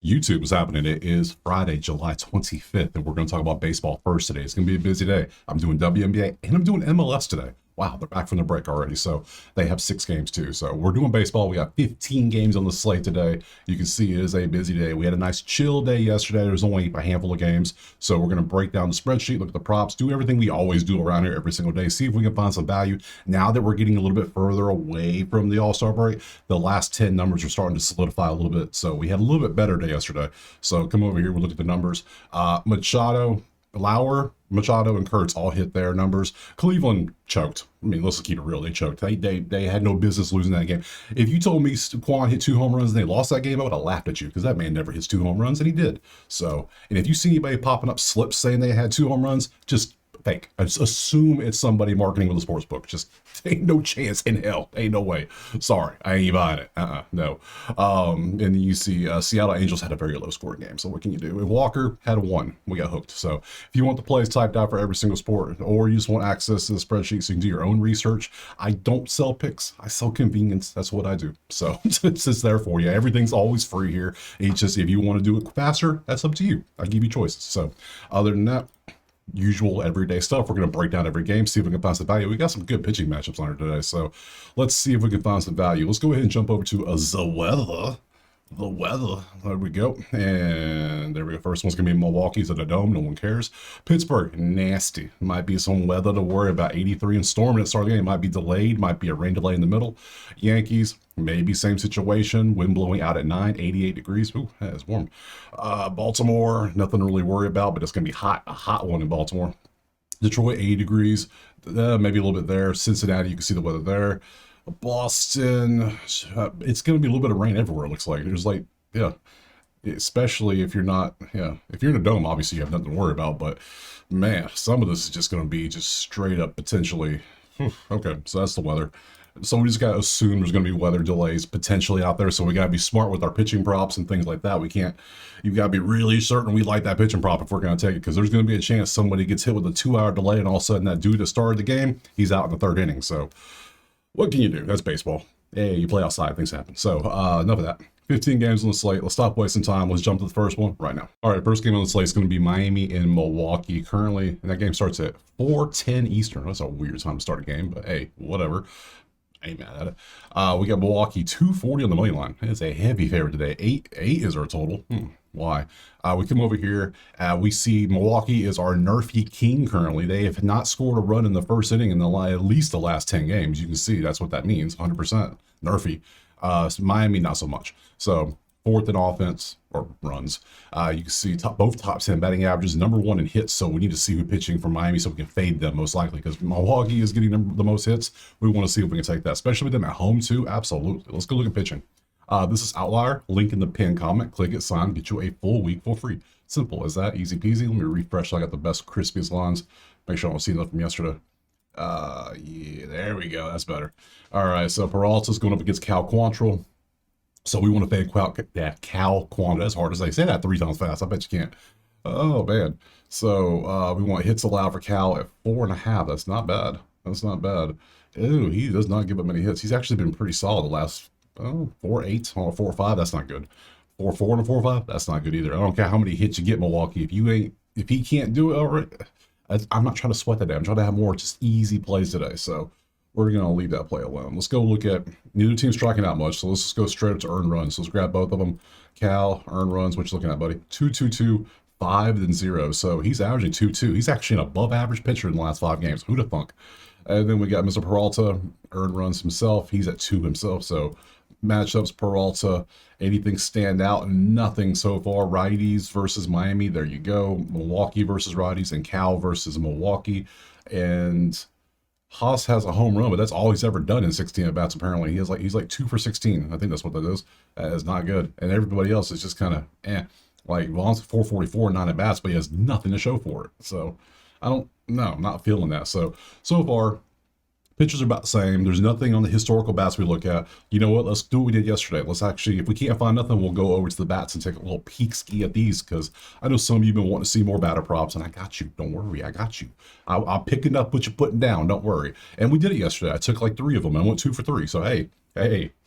YouTube is happening. It is Friday, July 25th, and we're going to talk about baseball first today. It's going to be a busy day. I'm doing WNBA and I'm doing MLS today. Wow, they're back from the break already. So they have 6 games too. So we're doing baseball. We got 15 games on the slate today. You can see it is a busy day. We had a nice chill day yesterday. There was only a handful of games. So we're going to break down the spreadsheet, look at the props, do everything we always do around here every single day, see if we can find some value. Now that we're getting a little bit further away from the All-Star break, the last 10 numbers are starting to solidify a little bit. So we had a little bit better day yesterday. So come over here, we'll look at the numbers. Machado and Kurtz all hit their numbers. Cleveland choked. I mean, let's keep it real. They choked. They had no business losing that game. If you told me Quan hit 2 home runs and they lost that game, I would have laughed at you because that man never hits 2 home runs, and he did. So, and if you see anybody popping up slips saying they had 2 home runs, just fake. I just assume it's somebody marketing with a sports book. Just ain't no chance in hell. Ain't no way. Sorry, I ain't buying it. No. And then you see Seattle Angels had a very low scoring game. So what can you do? And Walker had a 1. We got hooked. So if you want the plays typed out for every single sport, or you just want access to the spreadsheet so you can do your own research, I don't sell picks. I sell convenience. That's what I do. So it's just there for you. Everything's always free here. It's just if you want to do it faster, that's up to you. I give you choices. So other than that, usual everyday stuff. We're going to break down every game, see if we can find some value. We got some good pitching matchups on here today, so let's see if we can find some value. Let's go ahead and jump over to the weather. The weather. There we go. And there we go. First one's going to be Milwaukee's at a dome. No one cares. Pittsburgh, nasty. Might be some weather to worry about. 83 and storming at the start of the game. Might be delayed. Might be a rain delay in the middle. Yankees, maybe same situation. Wind blowing out at 9, 88 degrees. Ooh, that is warm. Baltimore, nothing to really worry about, but it's going to be hot. A hot one in Baltimore. Detroit, 80 degrees. Maybe a little bit there. Cincinnati, you can see the weather there. Boston, it's going to be a little bit of rain everywhere, it looks like. There's like, yeah, especially if you're not, yeah, if you're in a dome, obviously you have nothing to worry about, but man, some of this is just going to be just straight up potentially, okay, so that's the weather. So we just got to assume there's going to be weather delays potentially out there, so we got to be smart with our pitching props and things like that. We can't, you've got to be really certain we like that pitching prop if we're going to take it, because there's going to be a chance somebody gets hit with a 2-hour delay and all of a sudden that dude that started the game, he's out in the 3rd inning, so what can you do? That's baseball. Hey, you play outside, things happen. So enough of that. 15 games on the slate. Let's stop wasting time. Let's jump to the first one right now. All right, first game on the slate is going to be Miami and Milwaukee currently. And that game starts at 4:10 Eastern. That's a weird time to start a game, but hey, whatever. I ain't mad at it. We got Milwaukee 240 on the money line. It's a heavy favorite today. 8 is our total. Why? We come over here. We see Milwaukee is our nerfy king currently. They have not scored a run in the first inning in at least the last 10 games. You can see that's what that means. 100% nerfy. Miami, not so much. So 4th in offense or runs. You can see both top 10 batting averages, number 1 in hits. So we need to see who's pitching for Miami so we can fade them most likely, because Milwaukee is getting the most hits. We want to see if we can take that, especially with them at home too. Absolutely. Let's go look at pitching. This is Outlier. Link in the pinned comment. Click it, sign, get you a full week for free. Simple as that. Easy peasy. Let me refresh so I got the best, crispiest lines. Make sure I don't see nothing from yesterday. Yeah, there we go. That's better. All right, so Peralta's going up against Cal Quantrill. So we want to fade Cal Quantrill. That's hard to say. Say that 3 times fast. I bet you can't. Oh, man. So we want hits allowed for Cal at 4.5. That's not bad. That's not bad. Ew, he does not give up many hits. He's actually been pretty solid the last 4.8 or 4.5. That's not good. 4.4 and 4.5. That's not good either. I don't care how many hits you get, Milwaukee. If he can't do it, all right. I'm not trying to sweat that day. I'm trying to have more just easy plays today. So we're going to leave that play alone. Let's go look at, neither team striking out much. So let's just go straight up to earned runs. So let's grab both of them. Cal, earned runs. What you looking at, buddy? 2.22, 5 and 0. So he's averaging 2.2. He's actually an above average pitcher in the last 5 games. Who'da thunk? And then we got Mr. Peralta, earned runs himself. He's at 2 himself. So matchups, Peralta, anything stand out? Nothing so far. Righties versus Miami. There you go. Milwaukee versus righties, and Cal versus Milwaukee. And Haas has a home run, but that's all he's ever done in 16 at bats. Apparently, he's like 2 for 16. I think that's what that is. That is not good. And everybody else is just kind of Like Vaughn's 444, 9 at bats, but he has nothing to show for it. So I'm not feeling that. So far, pitchers are about the same. There's nothing on the historical bats we look at. You know what? Let's do what we did yesterday. Let's actually, if we can't find nothing, we'll go over to the bats and take a little peek ski at these, because I know some of you have been wanting to see more batter props, and I got you. Don't worry, I got you. I'm picking up what you're putting down. Don't worry. And we did it yesterday. I took like 3 of them. I went 2 for 3. So hey,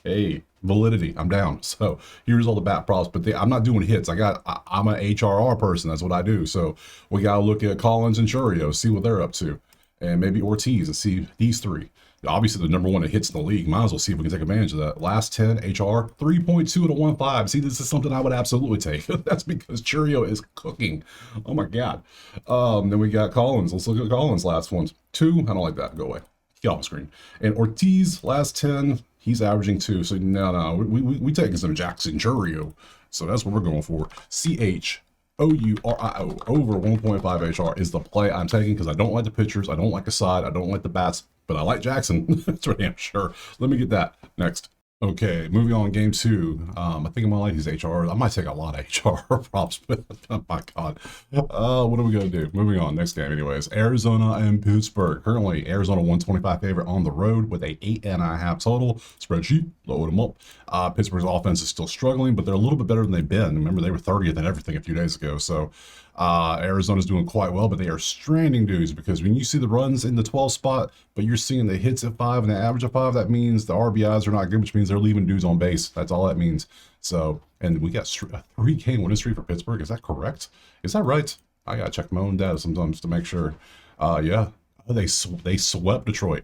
Hey, validity. I'm down. So here's all the bat props, but I'm not doing hits. I'm an HRR person. That's what I do. So we got to look at Collins and Churio, see what they're up to, and maybe Ortiz and see these three. Obviously, the number one that hits in the league. Might as well see if we can take advantage of that. Last 10, HR, 3.2 to 1.5. See, this is something I would absolutely take. That's because Churio is cooking. Oh, my God. Then we got Collins. Let's look at Collins' last ones. 2, I don't like that. Go away. Get off the screen. And Ortiz, last 10, he's averaging 2. So, no. We taking some Jackson Churio. So that's what we're going for. CHOURIO over 1.5 HR is the play I'm taking because I don't like the pitchers. I don't like the side. I don't like the bats. But I like Jackson. That's for damn sure. Let me get that next. Okay, moving on, game 2. I think I'm gonna like these HR. I might take a lot of HR props, but oh my God. What are we gonna do? Moving on, next game anyways. Arizona and Pittsburgh. Currently, Arizona 125 favorite on the road with a 8.5 total. Spreadsheet, load them up. Pittsburgh's offense is still struggling, but they're a little bit better than they've been. Remember, they were 30th in everything a few days ago, so Arizona's doing quite well, but they are stranding dudes because when you see the runs in the 12 spot, but you're seeing the hits at 5 and the average of 5, that means the RBIs are not good, which means they're leaving dudes on base. That's all that means. So, and we got a 3-game winning streak for Pittsburgh. Is that correct? Is that right? I gotta check my own data sometimes to make sure. Yeah, they swept Detroit.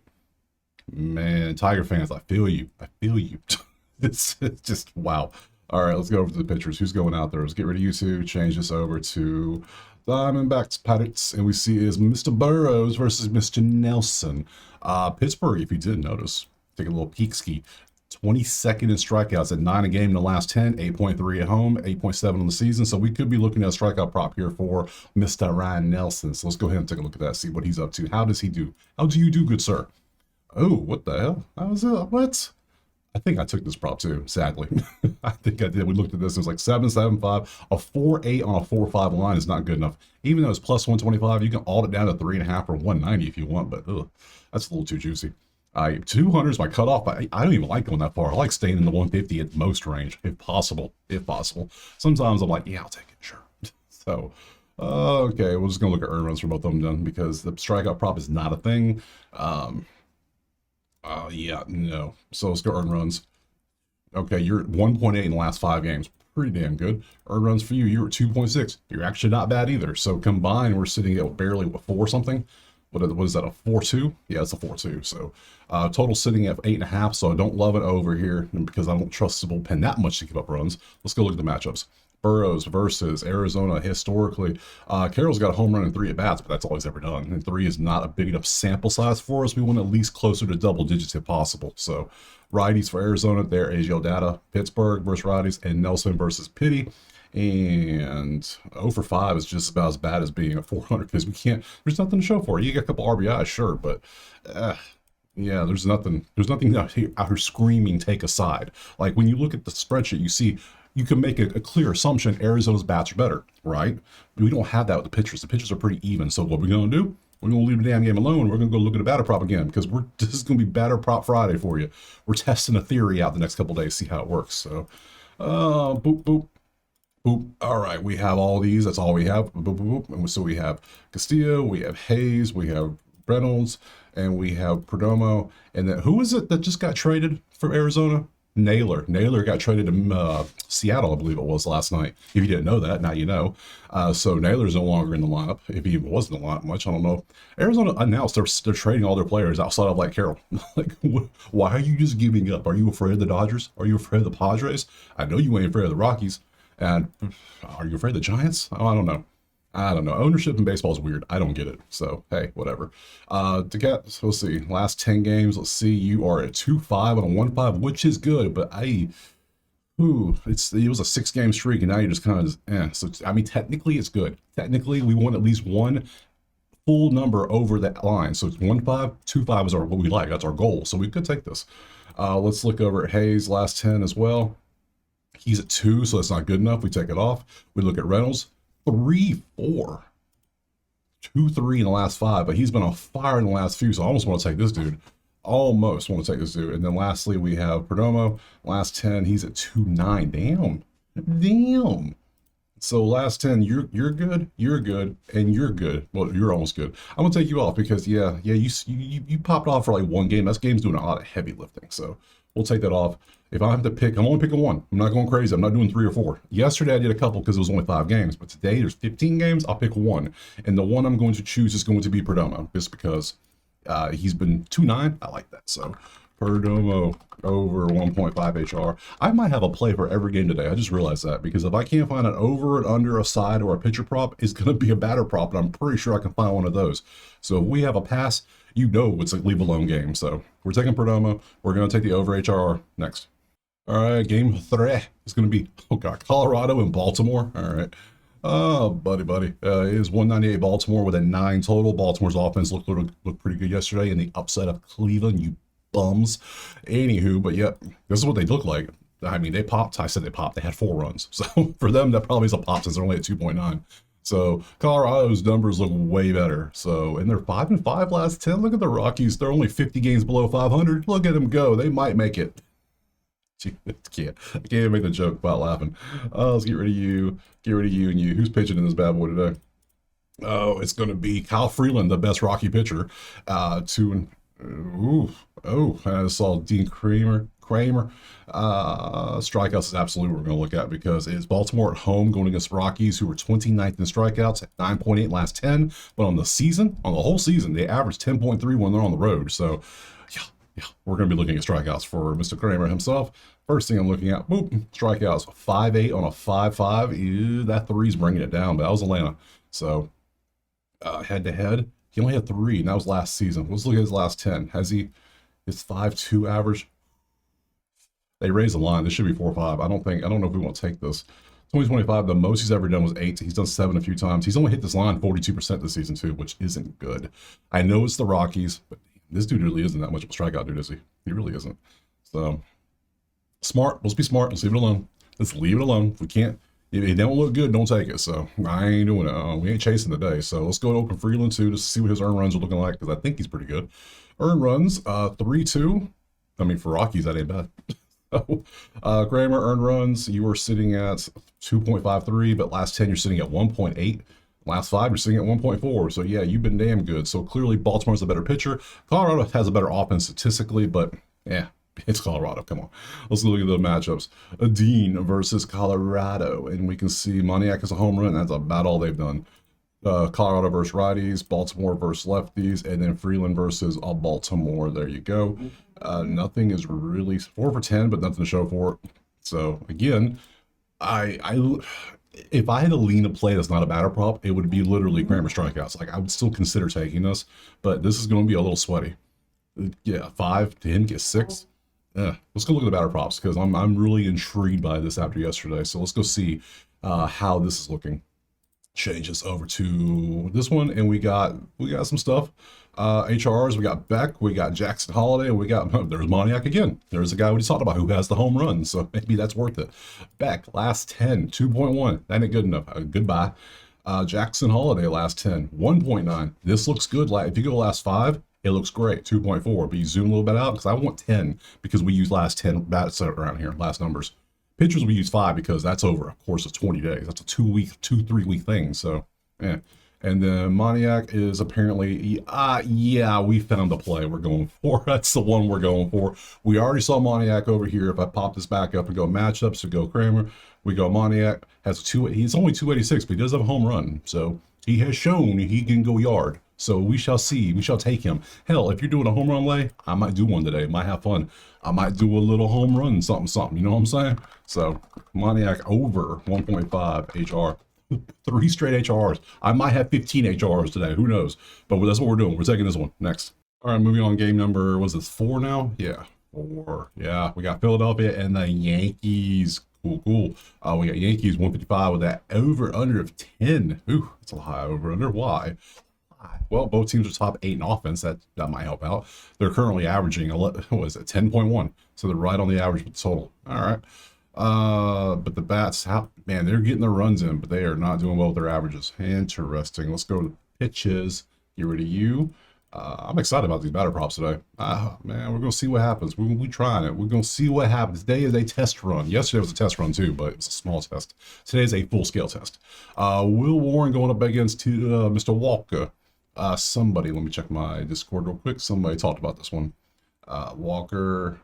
Man, Tiger fans, I feel you. It's just wow. All right, let's go over to the pitchers. Who's going out there? Let's get rid of you two. Change this over to Diamondbacks Pirates, and we see is Mr. Burrows versus Mr. Nelson. Pittsburgh, if you didn't notice, take a little peek ski. 22nd in strikeouts at 9 a game in the last 10, 8.3 at home, 8.7 on the season. So we could be looking at a strikeout prop here for Mr. Ryan Nelson. So let's go ahead and take a look at that, see what he's up to. How does he do? How do you do, good sir? Oh, what the hell? How was it? What? I think I took this prop too, sadly. I think I did. We looked at this, it was like 7.75. A 4.8 on a 4.5 line is not good enough. Even though it's plus 125, you can alt it down to 3.5 or 190 if you want, but that's a little too juicy. 200 is my cutoff, but I don't even like going that far. I like staying in the 150 at most range, if possible. Sometimes I'm like, yeah, I'll take it, sure. So, okay, we're just going to look at earn runs for both of them then because the strikeout prop is not a thing. Yeah, no. So let's go earn runs. Okay, you're at 1.8 in the last 5 games. Pretty damn good. Earn runs for you, you're at 2.6. You're actually not bad either. So combined, we're sitting at barely, what, 4 something? What is that, a 4.2? Yeah, it's a 4.2. So total sitting at 8.5. So I don't love it over here because I don't trust the bullpen that much to give up runs. Let's go look at the matchups. Burrows versus Arizona. Historically, Carroll's got a home run and 3 at bats, but that's all he's ever done. And 3 is not a big enough sample size for us. We want at least closer to double digits if possible. So righties for Arizona, there is your data. Pittsburgh versus righties, and Nelson versus Pitty. And 0 for 5 is just about as bad as being a 400 because there's nothing to show for it. You get a couple RBIs, sure, but yeah, there's nothing out here screaming take a side. Like when you look at the spreadsheet, you see you can make a clear assumption Arizona's bats are better, right? But we don't have that with the pitchers. The pitchers are pretty even. So what we're going to do, we're going to leave the damn game alone. We're going to go look at a batter prop again because this is going to be batter prop Friday for you. We're testing a theory out the next couple of days, see how it works. So, boop, boop. Boop. All right, we have all these. That's all we have. Boop, boop, boop. And so we have Castillo, we have Hayes, we have Reynolds, and we have Perdomo. And then who is it that just got traded from Arizona? Naylor. Naylor got traded to Seattle, I believe it was last night. If you didn't know that, now you know. So Naylor's no longer in the lineup. If he even was in the lineup much, I don't know. Arizona announced they're trading all their players outside of like Carroll. Like, why are you just giving up? Are you afraid of the Dodgers? Are you afraid of the Padres? I know you ain't afraid of the Rockies. And are you afraid of the Giants? Oh, I don't know. Ownership in baseball is weird. I don't get it. So, hey, whatever. To get, let's see, last 10 games, let's see, you are at 2-5 on a 1-5, which is good, but it was a 6-game streak, and now you're just kind of So, I mean, technically, it's good. Technically, we want at least one full number over that line. So, it's 1-5, 2-5 is what we like. That's our goal. So, we could take this. Let's look over at Hayes, last 10 as well. He's at 2, so that's not good enough. We take it off. We look at Reynolds, 3-4. 2-3 in the last 5, but he's been on fire in the last few, so I almost want to take this dude. Almost want to take this dude. And then lastly, we have Perdomo, last 10, he's at 2-9. Damn. So last 10, you're good, and you're good. Well, you're almost good. I'm gonna take you off because you popped off for like 1 game. That game's doing a lot of heavy lifting. So we'll take that off. If I have to pick, I'm only picking one. I'm not going crazy. I'm not doing 3 or 4. Yesterday I did a couple because it was only 5 games, but today there's 15 games. I'll pick one, and the one I'm going to choose is going to be Perdomo, just because he's been 2.9. I like that. So Perdomo over 1.5 HR. I might have a play for every game today. I just realized that, because if I can't find an over and under, a side, or a pitcher prop, it's going to be a batter prop, and I'm pretty sure I can find one of those. So if we have a pass, you know it's a leave alone game. So we're taking Perdomo. We're going to take the over HR next. All right, game 3 is going to be, oh God, Colorado and Baltimore. All right. Oh, buddy. It is 198 Baltimore with a 9 total. Baltimore's offense looked pretty good yesterday in the upset of Cleveland, you bums. Anywho, but yep, this is what they look like. I mean, they popped. I said they popped. They had 4 runs. So for them, that probably is a pop since they're only at 2.9. So Colorado's numbers look way better. So, and they're 5-5 last 10. Look at the Rockies. They're only 50 games below 500. Look at them go. They might make it. I can't even make the joke without laughing. Let's get rid of you. Get rid of you and you. Who's pitching in this bad boy today? Oh, it's going to be Kyle Freeland, the best Rocky pitcher. I saw Dean Kramer. Strikeouts is absolutely what we're going to look at, because it's Baltimore at home going against Rockies, who are 29th in strikeouts at 9.8 last 10. But on the whole season, they average 10.3 when they're on the road. So, yeah, we're going to be looking at strikeouts for Mr. Kramer himself. First thing I'm looking at, strikeouts, 5.8 on a 5.5. Ew, that 3's bringing it down, but that was Atlanta. So, head-to-head, he only had 3, and that was last season. Let's look at his last 10. Has he, his 5.2 average? They raised the line. This should be 4.5. I don't know if we want to take this. 2025, the most he's ever done was 8. He's done 7 a few times. He's only hit this line 42% this season, too, which isn't good. I know it's the Rockies, but this dude really isn't that much of a strikeout dude, is he? He really isn't. So, smart. Let's be smart. Let's leave it alone. Let's leave it alone. If we can't, if it don't look good, don't take it. So, I ain't doing it. We ain't chasing today. So, let's go to Oakland Freeland, too, to see what his earned runs are looking like, because I think he's pretty good. Earned runs, 3.2. I mean, for Rockies, that ain't bad. Kramer, earned runs, you were sitting at 2.53, but last 10, you're sitting at 1.8. Last 5, you're sitting at 1.4. So, yeah, you've been damn good. So, clearly, Baltimore's a better pitcher. Colorado has a better offense statistically, but, yeah, it's Colorado. Come on. Let's look at the matchups. Dean versus Colorado. And we can see Moniak is a home run. That's about all they've done. Colorado versus righties, Baltimore versus lefties, and then Freeland versus Baltimore. There you go. Nothing is really 4 for 10, but nothing to show for it. So, again, if I had to lean a play that's not a batter prop, it would be literally Kramer strikeouts. Like, I would still consider taking this, but this is going to be a little sweaty. Yeah, 5 to him get 6. Let's go look at the batter props, because I'm really intrigued by this after yesterday. So let's go see how this is looking. Change this over to this one, and we got some stuff. HRs, we got Beck, we got Jackson Holiday, and there's Moniak again. There's a guy we just talked about who has the home run, so maybe that's worth it. Beck, last 10, 2.1. That ain't good enough. Goodbye. Jackson Holiday, last 10, 1.9. This looks good. If you go last 5, it looks great, 2.4. But you zoom a little bit out, because I want 10, because we use last 10 bats around here, last numbers. Pitchers, we use 5 because that's over a course of 20 days. That's a 2-3 week thing. So, yeah. And then Moniak is apparently, yeah, we found the play we're going for. That's the one we're going for. We already saw Moniak over here. If I pop this back up and go matchups, we go Kramer, we go Moniak, he's only 286, but he does have a home run. So he has shown he can go yard. So we shall see. We shall take him. Hell, if you're doing a home run lay, I might do one today. Might have fun. I might do a little home run, something. You know what I'm saying? So Moniak over 1.5 HR. 3 straight HRs. I might have 15 HRs today. Who knows? But that's what we're doing. We're taking this one next. All right, moving on. Game number, was this 4 now? Yeah, 4. Yeah, we got Philadelphia and the Yankees. Cool. We got Yankees 155 with that over under of 10. Ooh, that's a high over under. Why? Well, both teams are top 8 in offense. That might help out. They're currently averaging 10.1. So they're right on the average with the total. All right. But the bats, man, they're getting their runs in, but they are not doing well with their averages. Interesting. Let's go to pitches. Get rid of you. I'm excited about these batter props today. Man, we're going to see what happens. We're trying it. We're going to see what happens. Today is a test run. Yesterday was a test run too, but it's a small test. Today is a full-scale test. Will Warren going up against Mr. Walker. Somebody, let me check my Discord real quick. Somebody talked about this one. Walker,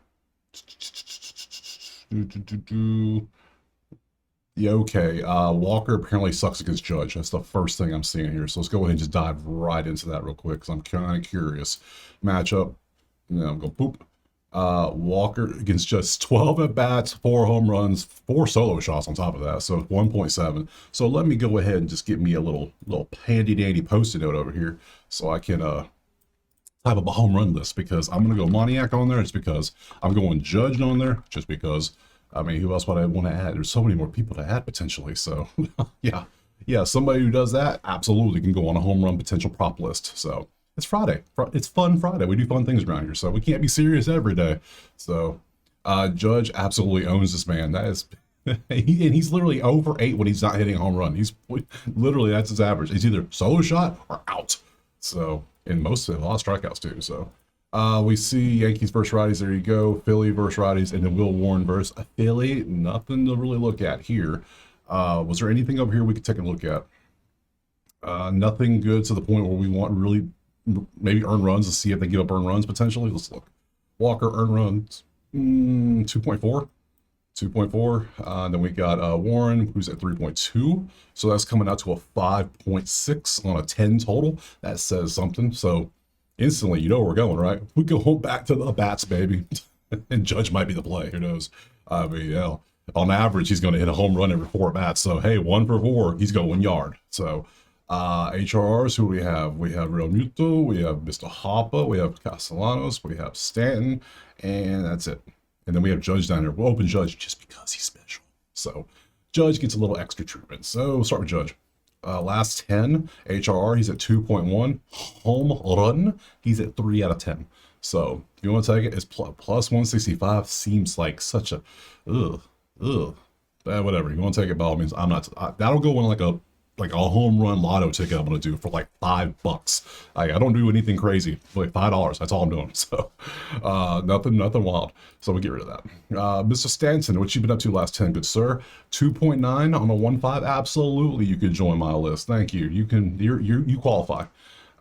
Yeah, okay. Walker apparently sucks against Judge. That's the first thing I'm seeing here. So let's go ahead and just dive right into that real quick because I'm kind of curious. Matchup. I'm going boop. Walker against just 12 at bats, 4 home runs, 4 solo shots on top of that. So 1.7. So let me go ahead and just get me a little handy dandy post-it note over here so I can type up a home run list, because I'm going to go Moniak on there. It's because I'm going Judge on there, just because. I mean, who else would I want to add? There's so many more people to add potentially. So yeah, somebody who does that absolutely can go on a home run potential prop list. So it's Friday. It's fun Friday. We do fun things around here, so we can't be serious every day. So Judge absolutely owns this man. That is, and he's literally over 8 when he's not hitting a home run. He's literally, that's his average. He's either solo shot or out. So, and most of a lot of strikeouts too. So we see Yankees versus righties. There you go. Philly versus righties, and then Will Warren versus a Philly. Nothing to really look at here. Was there anything over here we could take a look at? Nothing good to the point where we want really maybe earn runs to see if they give up earn runs potentially. Let's look. Walker earn runs 2.4. 2.4. Then we got Warren, who's at 3.2. So that's coming out to a 5.6 on a 10 total. That says something. So instantly, you know where we're going, right? We go home back to the bats, baby. And Judge might be the play. Who knows? I mean, yeah. On average, he's going to hit a home run every 4 bats. So, hey, 1 for 4, he's going 1 yard. So, HRRs, who we have? We have Real Muto, we have Mr. Hopper, we have Castellanos, we have Stanton, and that's it. And then we have Judge down there. We'll open Judge just because he's special. So Judge gets a little extra treatment. So we'll start with Judge. Last 10, HRR, he's at 2.1. Home run, he's at 3 out of 10. So if you want to take it, it's plus 165 seems like such a, whatever. You want to take it by all means. I'm not, that'll go on like a home run lotto ticket I'm going to do for like $5. I don't do anything crazy, like $5. That's all I'm doing. So nothing wild. So we get rid of that. Mr. Stanton, what you been up to last 10, good sir? 2.9 on a 1.5. Absolutely, you can join my list. Thank you. You qualify.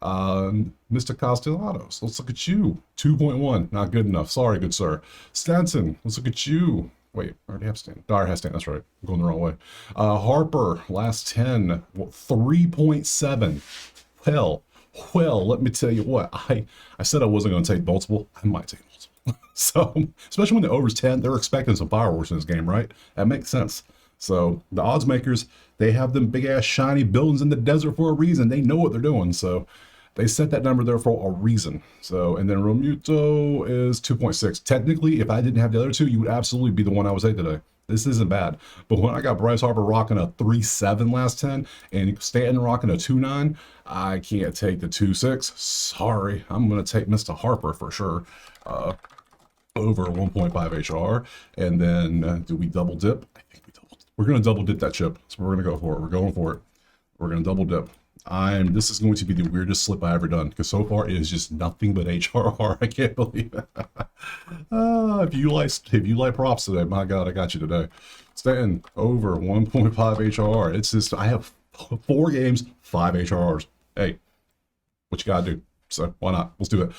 Mr. Castellanos, let's look at you. 2.1, not good enough. Sorry, good sir. Stanton, let's look at you. Wait, I already have Stanton. Dyer has Stanton, that's right. I'm going the wrong way. Harper, last 10, 3.7. Well, let me tell you what. I said I wasn't going to take multiple. I might take multiple. So, especially when the over's 10, they're expecting some fireworks in this game, right? That makes sense. So, the odds makers, they have them big-ass shiny buildings in the desert for a reason. They know what they're doing, so they set that number there for a reason. So, and then Romuto is 2.6. Technically, if I didn't have the other two, you would absolutely be the one I would take today. This isn't bad. But when I got Bryce Harper rocking a 3.7 last 10 and Stanton rocking a 2.9, I can't take the 2.6. Sorry, I'm going to take Mr. Harper for sure. Over 1.5 HR. And then do we double dip? I think we double dip. We're going to double dip that chip. So we're going to go for it. We're going for it. We're going to double dip. This is going to be the weirdest slip I've ever done, because so far it is just nothing but HRR. I can't believe it. If you like props today, my God, I got you today. Stanton over 1.5 HRR. It's just, I have 4 games, 5 HRRs. Hey, what you gotta do? So why not? Let's do it.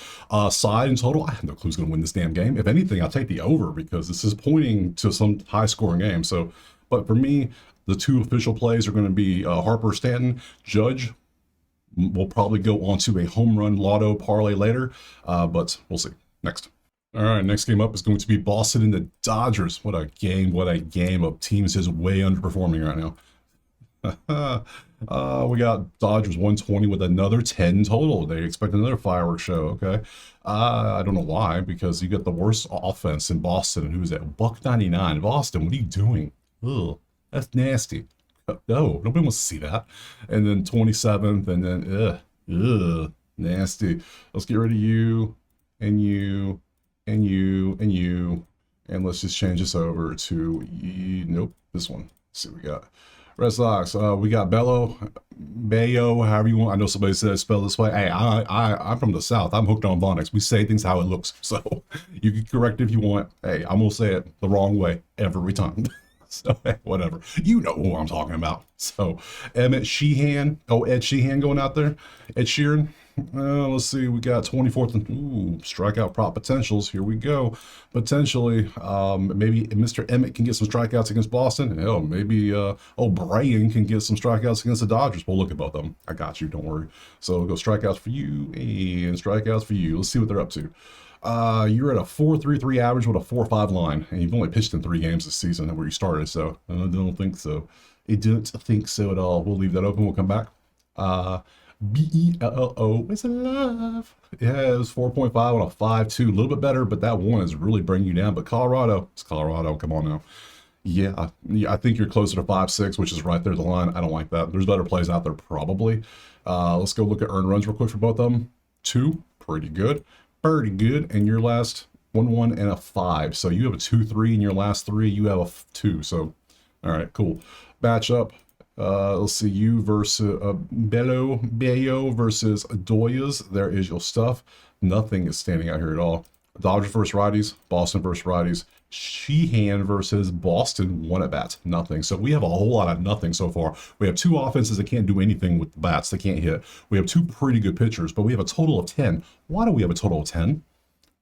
Side in total, I have no clue who's gonna win this damn game. If anything, I'll take the over because this is pointing to some high scoring game. So, but for me, the 2 official plays are going to be Harper, Stanton. Judge will probably go on to a home run lotto parlay later, but we'll see. Next. All right, next game up is going to be Boston and the Dodgers. What a game of teams is way underperforming right now. We got Dodgers 120 with another 10 total. They expect another fireworks show, okay? I don't know why, because you got the worst offense in Boston. Who's at $1.99? Boston, what are you doing? Ugh. That's nasty. No, nobody wants to see that. And then 27th, and then nasty. Let's get rid of you, and you, and you, and you, and let's just change this over to nope, this one. Let's see what we got. Red Sox. We got Bayo, however you want. I know somebody said spell this way. Hey, I'm from the South. I'm hooked on phonics. We say things how it looks. So you can correct it if you want. Hey, I'm gonna say it the wrong way every time. So whatever. You know who I'm talking about. So Emmett Sheehan. Oh, Ed Sheehan going out there. Ed Sheeran. Let's see. We got 24th and strikeout prop potentials. Here we go. Potentially, maybe Mr. Emmett can get some strikeouts against Boston. Hell, maybe O'Brien can get some strikeouts against the Dodgers. We'll look at both of them. I got you. Don't worry. So we'll go strikeouts for you and strikeouts for you. Let's see what they're up to. You're at a 4.33 average with a 4.5 line, and you've only pitched in 3 games this season where you started, so I don't think so. I don't think so at all. We'll leave that open. We'll come back. BELLO is love. Yeah, it was 4.5 on a 5.2. A little bit better, but that one is really bringing you down. But Colorado, it's Colorado. Come on now. Yeah, I think you're closer to 5.6, which is right there at the line. I don't like that. There's better plays out there probably. Let's go look at earned runs real quick for both of them. 2, pretty good. Pretty good. And your last 1 and a 5. So you have a 2-3 in your last 3. You have a 2. So, all right, cool. Match up. Let's see, you versus Bello versus Doyas. There is your stuff. Nothing is standing out here at all. Dodgers versus righties, Boston versus righties. Sheehan versus Boston, 1 at bats, nothing. So we have a whole lot of nothing so far. We have 2 offenses that can't do anything with the bats. They can't hit. We have 2 pretty good pitchers, but we have a total of 10. Why do we have a total of 10?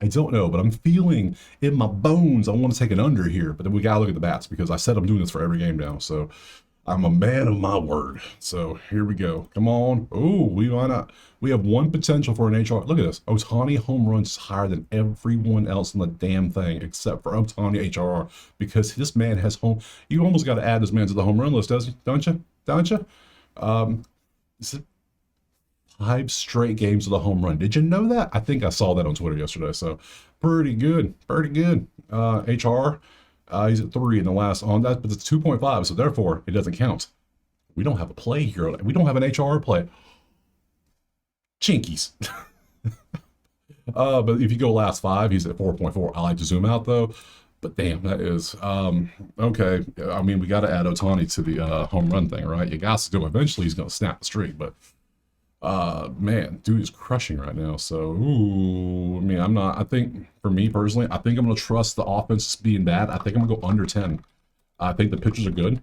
I don't know, but I'm feeling in my bones I want to take an under here. But then we got to look at the bats because I said I'm doing this for every game now. So I'm a man of my word. So here we go. Come on. Oh, why not? We have 1 potential for an HR. Look at this. Ohtani home runs higher than everyone else in the damn thing except for Ohtani HRR because this man has home. You almost got to add this man to the home run list, don't you? Don't you? This is 5 straight games of the home run. Did you know that? I think I saw that on Twitter yesterday. So pretty good. Pretty good. HR. He's at 3 in the last on that, but it's 2.5, so therefore it doesn't count. We don't have a play here. We don't have an HR play. Chinkies. But if you go last 5, he's at 4.4. I like to zoom out though. But damn, that is okay. I mean, we got to add Ohtani to the home run thing, right? You got to do. Eventually, he's gonna snap the streak, but man, dude is crushing right now. So, I mean, I think for me personally, I think I'm going to trust the offense being bad. I think I'm going to go under 10. I think the pitchers are good.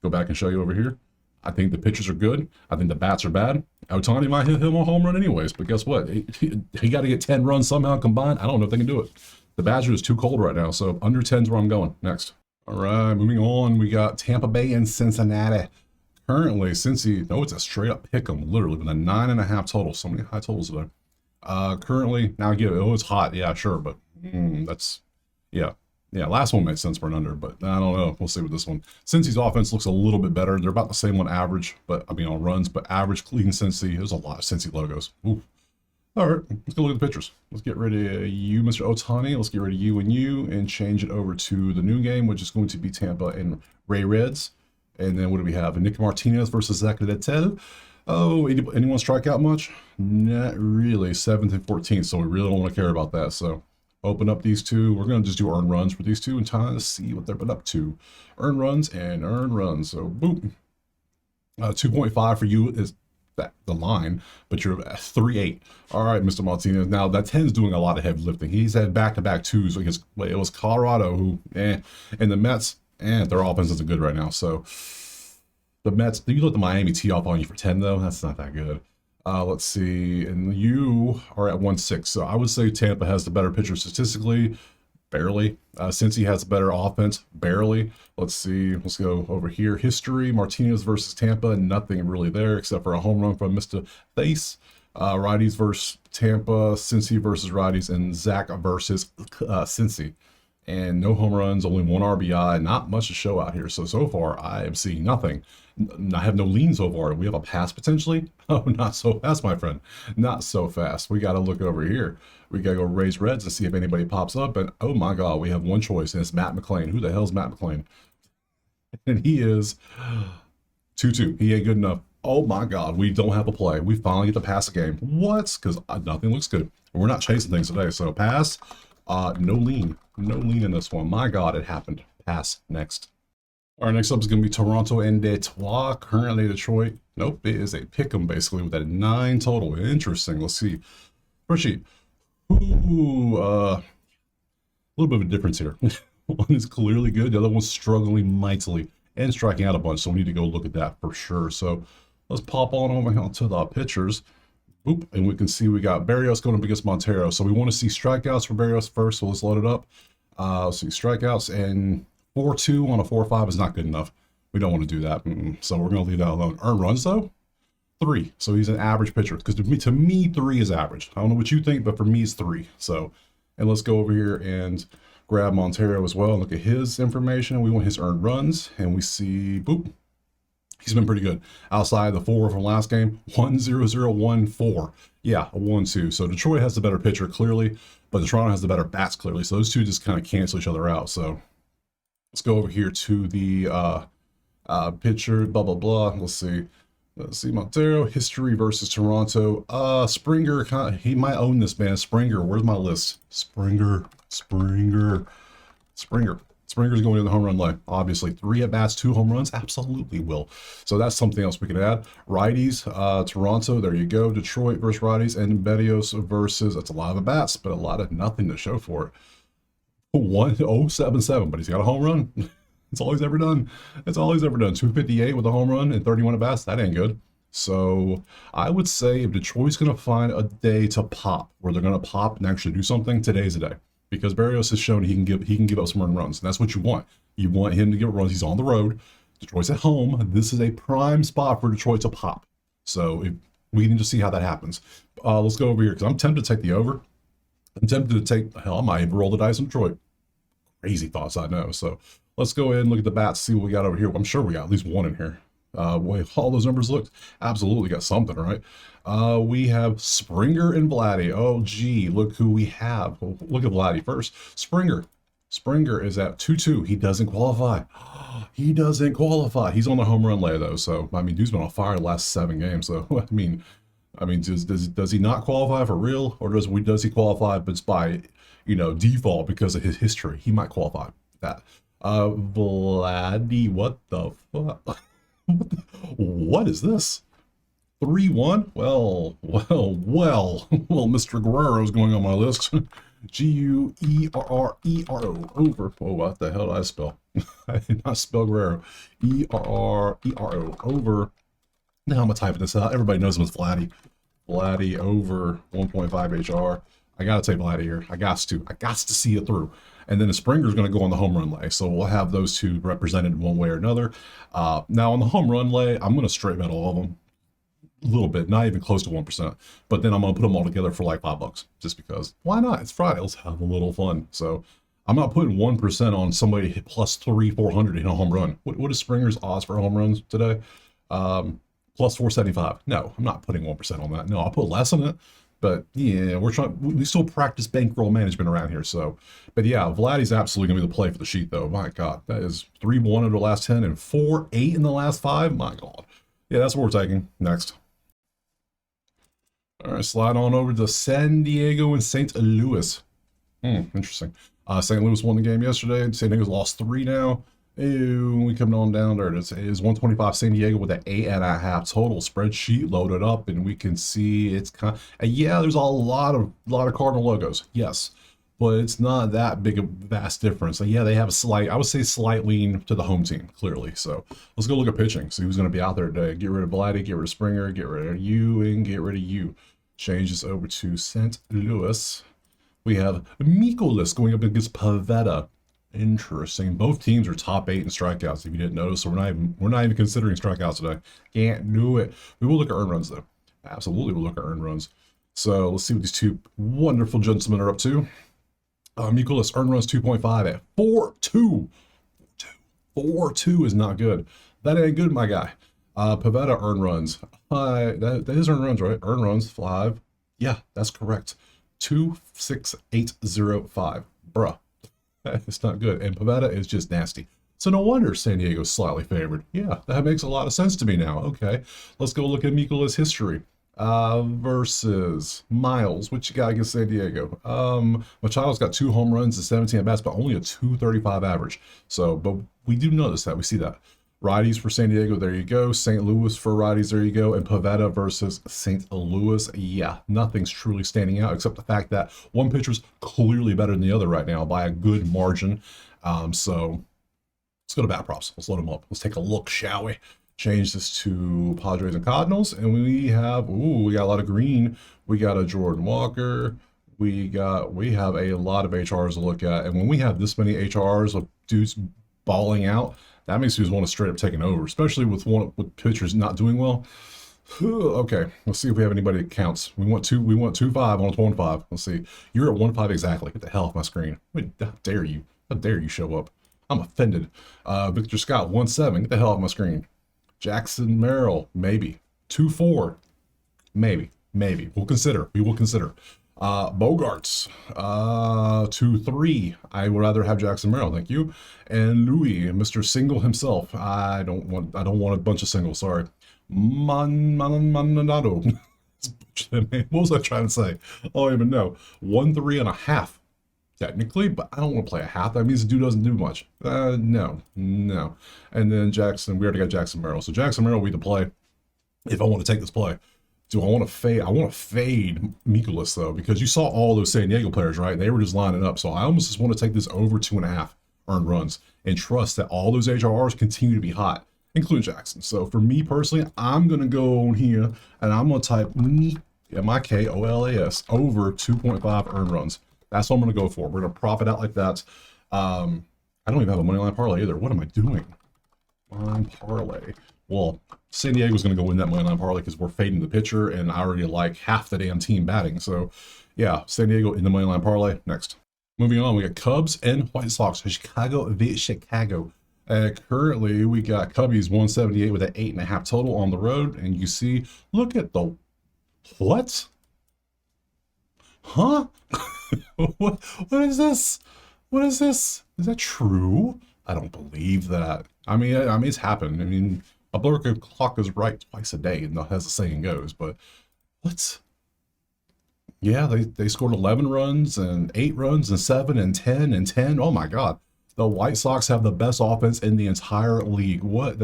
Go back and show you over here. I think the pitchers are good. I think the bats are bad. Ohtani might hit him a home run anyways, but guess what? He got to get 10 runs somehow combined. I don't know if they can do it. The Badger is too cold right now, so under 10 is where I'm going. Next. All right, moving on. We got Tampa Bay and Cincinnati. Currently, Cincy, no, it's a straight up pick 'em, literally, with a 9.5 total. So many high totals today. Currently, now it's hot. Yeah, sure, but that's, yeah. Last one made sense for an under, but I don't know. We'll see with this one. Cincy's offense looks a little bit better. They're about the same on average, but I mean, on runs, but average, clean Cincy. There's a lot of Cincy logos. Ooh. All right, let's go look at the pictures. Let's get rid of you, Mr. Ohtani. Let's get rid of you and change it over to the new game, which is going to be Tampa and Ray Reds. And then what do we have? Nick Martinez versus Zach Littell. Oh, anyone strike out much? Not really. 7th and 14th, so we really don't want to care about that. So open up these 2. We're going to just do earned runs for these 2 and try to see what they're been up to. Earned runs and earned runs. So boom. 2.5 for you is the line, but you're at 3.8. All right, Mr. Martinez. Now that 10 is doing a lot of heavy lifting. He's had back-to-back 2s against, it was Colorado who, and the Mets, and their offense isn't good right now. So the Mets, you let the Miami tee off on you for 10 though. That's not that good. Let's see, and you are at 1.6. So I would say Tampa has the better pitcher statistically, barely. Cincy has a better offense, barely. Let's see, let's go over here. History, Martinez versus Tampa, nothing really there except for a home run from Mr. Face. Righties versus Tampa, Cincy versus righties, and Zach versus Cincy. And no home runs, only 1 RBI, not much to show out here. So far, I am seeing nothing. I have no lean so far. We have a pass potentially? Oh, not so fast, my friend. Not so fast. We got to look over here. We got to go raise Reds and see if anybody pops up. And oh my God, we have 1 choice, and it's Matt McClain. Who the hell's Matt McClain? And he is 2-2. He ain't good enough. Oh my God, we don't have a play. We finally get to pass a game. What? Because nothing looks good. We're not chasing things today. So pass. No lean. No lean in this one. My God, it happened. Pass. Next. All right, next up is going to be Toronto and Detroit. Currently Detroit. Nope, it is a pick 'em basically with that 9 total. Interesting. Let's see. Spreadsheet. Ooh, a little bit of a difference here. One is clearly good. The other one's struggling mightily and striking out a bunch. So we need to go look at that for sure. So let's pop on over here to the pitchers. Boop, and we can see we got Berrios going up against Montero. So we want to see strikeouts for Berrios first. So let's load it up. Let's see strikeouts, and 4.2 on a 4.5 is not good enough. We don't want to do that. So we're going to leave that alone. Earned runs though, 3. So he's an average pitcher, because to me 3 is average. I don't know what you think, but for me it's 3. So, and let's go over here and grab Montero as well and look at his information. We want his earned runs, and we see, boop, he's been pretty good. Outside the 4 from last game, 1-0-0-1-4. Yeah, a 1-2. So Detroit has the better pitcher clearly, but Toronto has the better bats clearly. So those two just kind of cancel each other out. So let's go over here to the pitcher, blah, blah, blah. Let's see Montero, history versus Toronto. Springer, he might own this, man. Springer, where's my list? Springer's going in the home run line. Obviously, 3 at-bats, 2 home runs. Absolutely will. So that's something else we could add. Righties, Toronto, there you go. Detroit versus righties, and Berrios versus, that's a lot of at-bats, but a lot of nothing to show for it. 1-0-7-7, but he's got a home run. That's all he's ever done. That's all he's ever done. 258 with a home run and 31 at-bats. That ain't good. So I would say if Detroit's going to find a day to pop, where they're going to pop and actually do something, today's the day. Because Berrios has shown he can give up some earned runs, and that's what you want. You want him to give runs. He's on the road. Detroit's at home. This is a prime spot for Detroit to pop. So we need to see how that happens. Let's go over here, because I'm tempted to take the over. I'm tempted to take, hell, I might even roll the dice on Detroit. Crazy thoughts, I know. So let's go ahead and look at the bats, see what we got over here. I'm sure we got at least one in here. Way all those numbers look, absolutely got something, right? We have Springer and Vladdy. Oh, gee, look who we have. Look at Vladdy first. Springer is at 2-2. He doesn't qualify. He doesn't qualify. He's on the home run lay though. So, I mean, dude's been on fire the last 7 games. So, I mean, does he not qualify for real, or does he qualify but it's by, default because of his history? He might qualify that. Vladdy, what the fuck? What is this? 3-1? Well, Mr. Guerrero's going on my list. Guerrero, over. Oh, what the hell did I spell? I did not spell Guerrero. Errero, over. Now I'm gonna type this out. Everybody knows him as Vladdy. Vladdy over 1.5 HR. I gotta take Vladdy here. I got to see it through. And then the Springer's going to go on the home run lay. So we'll have those two represented one way or another. Now on the home run lay, I'm going to straight bet all of them a little bit, not even close to 1%. But then I'm going to put them all together for like $5, just because. Why not? It's Friday. Let's have a little fun. So I'm not putting 1% on somebody hit plus 300-400 in a home run. What is Springer's odds for home runs today? Plus 475. No, I'm not putting 1% on that. No, I'll put less on it. But yeah, we still practice bankroll management around here. So, but yeah, Vladdy's absolutely gonna be the play for the sheet though. My God, that is 3-1 in the last 10 and 4-8 in the last 5. My God. Yeah, that's what we're taking. Next. All right, slide on over to San Diego and St. Louis. Interesting. St. Louis won the game yesterday. San Diego's lost 3 now. Ew, we coming on down there. It is 125 San Diego with an 8.5 total. Spreadsheet loaded up, and we can see it's kind of, yeah, there's a lot of Cardinal logos, yes, but it's not that big a vast difference. And yeah, they have a slight, I would say slight lean to the home team, clearly. So let's go look at pitching, see who's going to be out there today. Get rid of Vladdy, get rid of Springer, get rid of you, and get rid of you. Change this over to St. Louis. We have Mikolas going up against Pivetta. Interesting. Both teams are top 8 in strikeouts, if you didn't notice. So we're not even considering strikeouts today. Can't do it. We will look at earned runs though. Absolutely, we'll look at earned runs. So let's see what these two wonderful gentlemen are up to. Mikolas earned runs 2.5 at 4.2. 4.2 is not good. That ain't good, my guy. Pivetta earned runs. That is earned runs, right? Earned runs 5. Yeah, that's correct. 2.6805. Bruh. It's not good. And Pivetta is just nasty. So no wonder San Diego's slightly favored. Yeah, that makes a lot of sense to me now. Okay, let's go look at Mikolas' history. Versus Miles. What you got against San Diego? Machado's got 2 home runs and 17 at-bats, but only a 235 average. So, but we do notice that. We see that. Righties for San Diego, there you go. St. Louis for righties, there you go. And Pivetta versus St. Louis. Yeah, nothing's truly standing out except the fact that one pitcher's clearly better than the other right now by a good margin. So let's go to bat props. Let's load them up. Let's take a look, shall we? Change this to Padres and Cardinals, and we have we got a lot of green. We got a Jordan Walker. We have a lot of HRs to look at, and when we have this many HRs of dudes balling out, that makes me want to straight up taking over, especially with pitchers not doing well. Okay, let's see if we have anybody that counts. We want 2-5 on a 1-5. Let's see. You're at 1-5 exactly. Get the hell off my screen. Wait, how dare you? How dare you show up? I'm offended. Victor Scott 1-7. Get the hell off my screen. Jackson Merrill, maybe. 2-4. Maybe. We will consider. Bogarts, 2-3. I would rather have Jackson Merrill, thank you. And Louis, Mr. Single himself. I don't want a bunch of singles, sorry. Manado. What was I trying to say? I don't even know. 1-3.5. Technically, but I don't want to play a half. That means the dude doesn't do much. No. And then Jackson, we already got Jackson Merrill. So Jackson Merrill, we to play if I want to take this play. Do I want to fade? I want to fade Mikolas, though, because you saw all those San Diego players, right? They were just lining up. So I almost just want to take this over 2.5 earned runs and trust that all those HRRs continue to be hot, including Jackson. So for me personally, I'm going to go on here and I'm going to type Mikolas over 2.5 earned runs. That's what I'm going to go for. We're going to profit out like that. I don't even have a money line parlay either. What am I doing? Line parlay. Well, San Diego's going to go win that money line parlay because we're fading the pitcher, and I already like half the damn team batting. So, yeah, San Diego in the money line parlay. Next. Moving on, we got Cubs and White Sox. Chicago v. Chicago. Currently, we got Cubbies 178 with an 8.5 total on the road. And you see, look at the... What? Huh? What is this? What is this? Is that true? I don't believe that. I mean, it's happened. I mean, a broken clock is right twice a day, and as the saying goes. But what? Yeah, they scored 11 runs and 8 runs and 7 and 10 and 10. Oh my God, the White Sox have the best offense in the entire league. What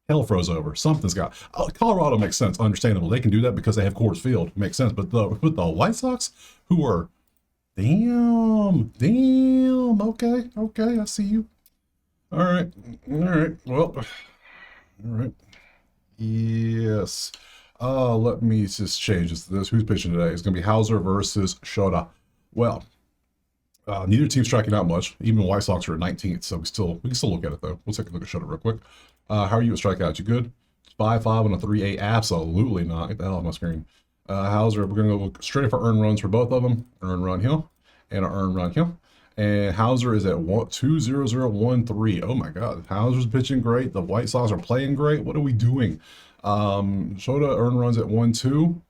hell froze over? Something's got. Colorado makes sense, understandable. They can do that because they have Coors Field. Makes sense. But the White Sox, who are damn. Okay, I see you. All right. Well, all right. Yes. Let me just change this. Who's pitching today? It's going to be Hauser versus Shota. Well, neither team's striking out much. Even White Sox are at 19th, so we can still look at it though. We'll take a look at Shota real quick. How are you at strikeouts? You good? 5-5 on a 3-8. Absolutely not. Get the hell off my screen. Hauser, we're going to go straight for earned runs for both of them. Earned run here and an earned run here. And Hauser is at 2-0-0-1-3. Oh my God. Hauser's pitching great. The White Sox are playing great. What are we doing? Shota earned runs at 1-2.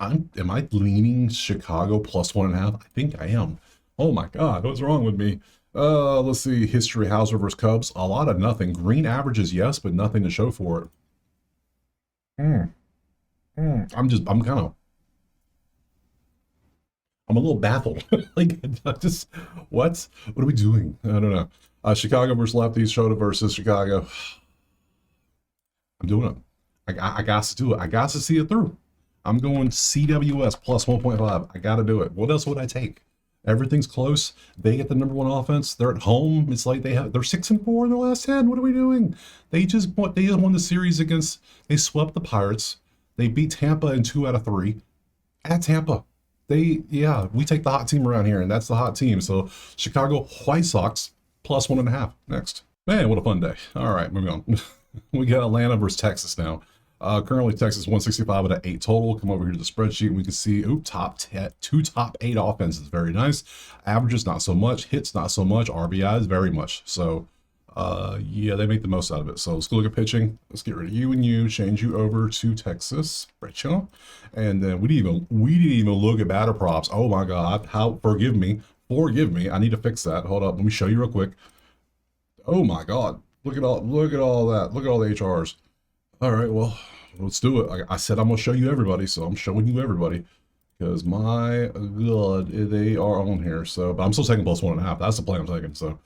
Am I leaning Chicago plus 1.5? I think I am. Oh my God. What's wrong with me? Let's see. History, Hauser versus Cubs. A lot of nothing. Green averages, yes, but nothing to show for it. I'm a little baffled. What are we doing? I don't know. Chicago versus lefties, Shota versus Chicago. I'm doing it. I got to do it. I got to see it through. I'm going CWS plus 1.5. I got to do it. What else would I take? Everything's close. They get the number 1 offense. They're at home. It's like they're 6-4 in their last 10. What are we doing? They just won the series against. They swept the Pirates. They beat Tampa in 2 out of 3 at Tampa. We take the hot team around here, and that's the hot team. So Chicago White Sox plus 1.5. Next. Man, what a fun day. All right, moving on. We got Atlanta versus Texas now. Currently Texas 165 at an 8 total. Come over here to the spreadsheet. We can see, top 10, 2 top 8 offenses. Very nice. Averages, not so much. Hits, not so much. RBIs, very much. So, they make the most out of it. So let's go look at pitching. Let's get rid of you and you. Change you over to Texas. Spreadsheet. And then we didn't even look at batter props. Oh my God. Forgive me. I need to fix that. Hold up. Let me show you real quick. Oh my God. Look at all that. Look at all the HRs. All right, well, let's do it. I said I'm going to show you everybody, so I'm showing you everybody. Because my God, they are on here. So, but I'm still taking plus 1.5. That's the play I'm taking. So,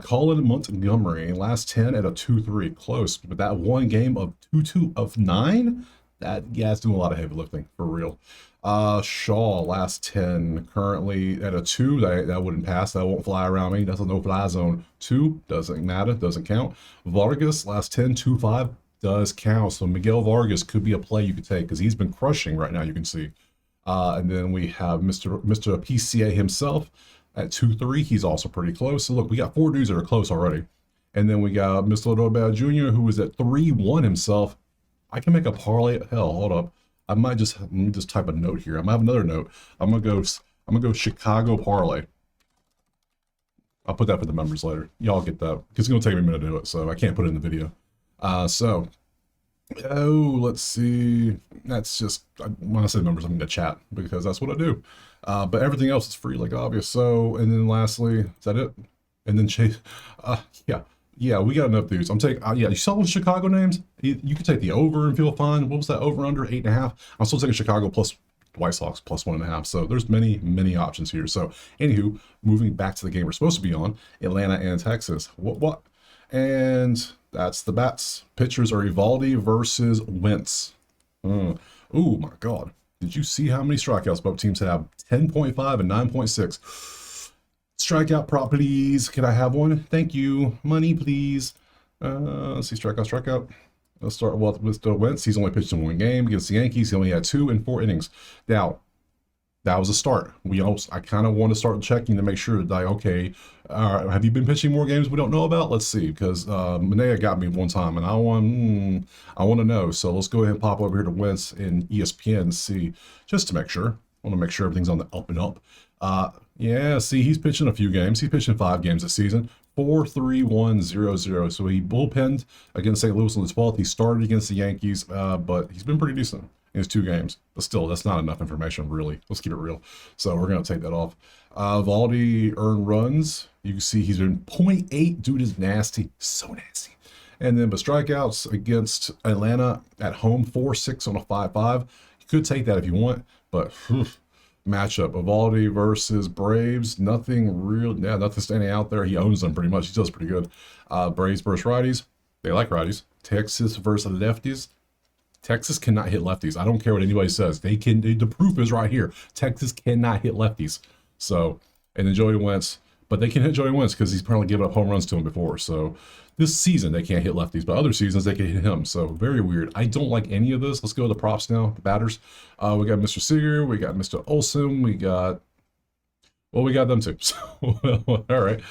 Colin Montgomery, last 10 at a 2-3. Close. But that one game of 2-2 of 9, it's doing a lot of heavy lifting, for real. Shaw, last 10, currently at a 2. That wouldn't pass. That won't fly around me. That's a no-fly zone. 2, doesn't matter, doesn't count. Vargas, last 10, 2-5, does count. So Miguel Vargas could be a play you could take because he's been crushing right now, you can see. And then we have Mr. PCA himself at 2-3. He's also pretty close. So look, we got 4 dudes that are close already. And then we got Mr. Rodell Jr., who is at 3-1 himself. I can make a parlay. Hell, hold up. I might just let me just type a note here. I might have another note. I'm gonna go Chicago parlay. I'll put that for the members later. Y'all get that. It's gonna take me a minute to do it, so I can't put it in the video. Let's see. That's just when I say members, I'm gonna chat because that's what I do. But everything else is free, like obvious. So, and then lastly, is that it? And then Chase. Yeah. Yeah, we got enough dudes. I'm taking, yeah, you saw those Chicago names? You could take the over and feel fine. What was that over under? 8.5. I'm still taking Chicago plus White Sox plus 1.5. So there's many options here. So anywho, moving back to the game we're supposed to be on, Atlanta and Texas. What? And that's the bats. Pitchers are Evaldi versus Wentz. Oh my God. Did you see how many strikeouts both teams have? 10.5 and 9.6. Strikeout prop, please. Can I have one? Thank you. Money, please. Let's see. Strikeout. Let's start with Mr. Wentz. He's only pitched in 1 game against the Yankees. He only had 2 in 4 innings. Now, that was a start. I kind of want to start checking to make sure that, okay, have you been pitching more games we don't know about? Let's see, because Manea got me one time, and I want to know. So let's go ahead and pop over here to Wentz in ESPN and see, just to make sure. I want to make sure everything's on the up and up. Yeah, see, he's pitching a few games. He's pitching 5 games this season. 4.31.00. So he bullpenned against St. Louis on the 12th. He started against the Yankees, but he's been pretty decent in his 2 games. But still, that's not enough information, really. Let's keep it real. So we're going to take that off. Valdi earned runs. You can see he's been 0.8. Dude is nasty. So nasty. And then, but strikeouts against Atlanta at home, 4.6 on a 5.5. You could take that if you want, but matchup Evaldi versus Braves, nothing standing out there. He owns them pretty much. He does pretty good. Braves versus righties, they like righties. Texas versus lefties, Texas cannot hit lefties. I don't care what anybody says. They can. The proof is right here. Texas cannot hit lefties. So, and then Joey Wentz, but they can hit Joey Wentz because he's probably given up home runs to him before. So this season they can't hit lefties, but other seasons they can hit him. So very weird. I don't like any of this. Let's go to the props now. The batters. We got Mr. Seager. We got Mr. Olsen. We got them too. So, all right.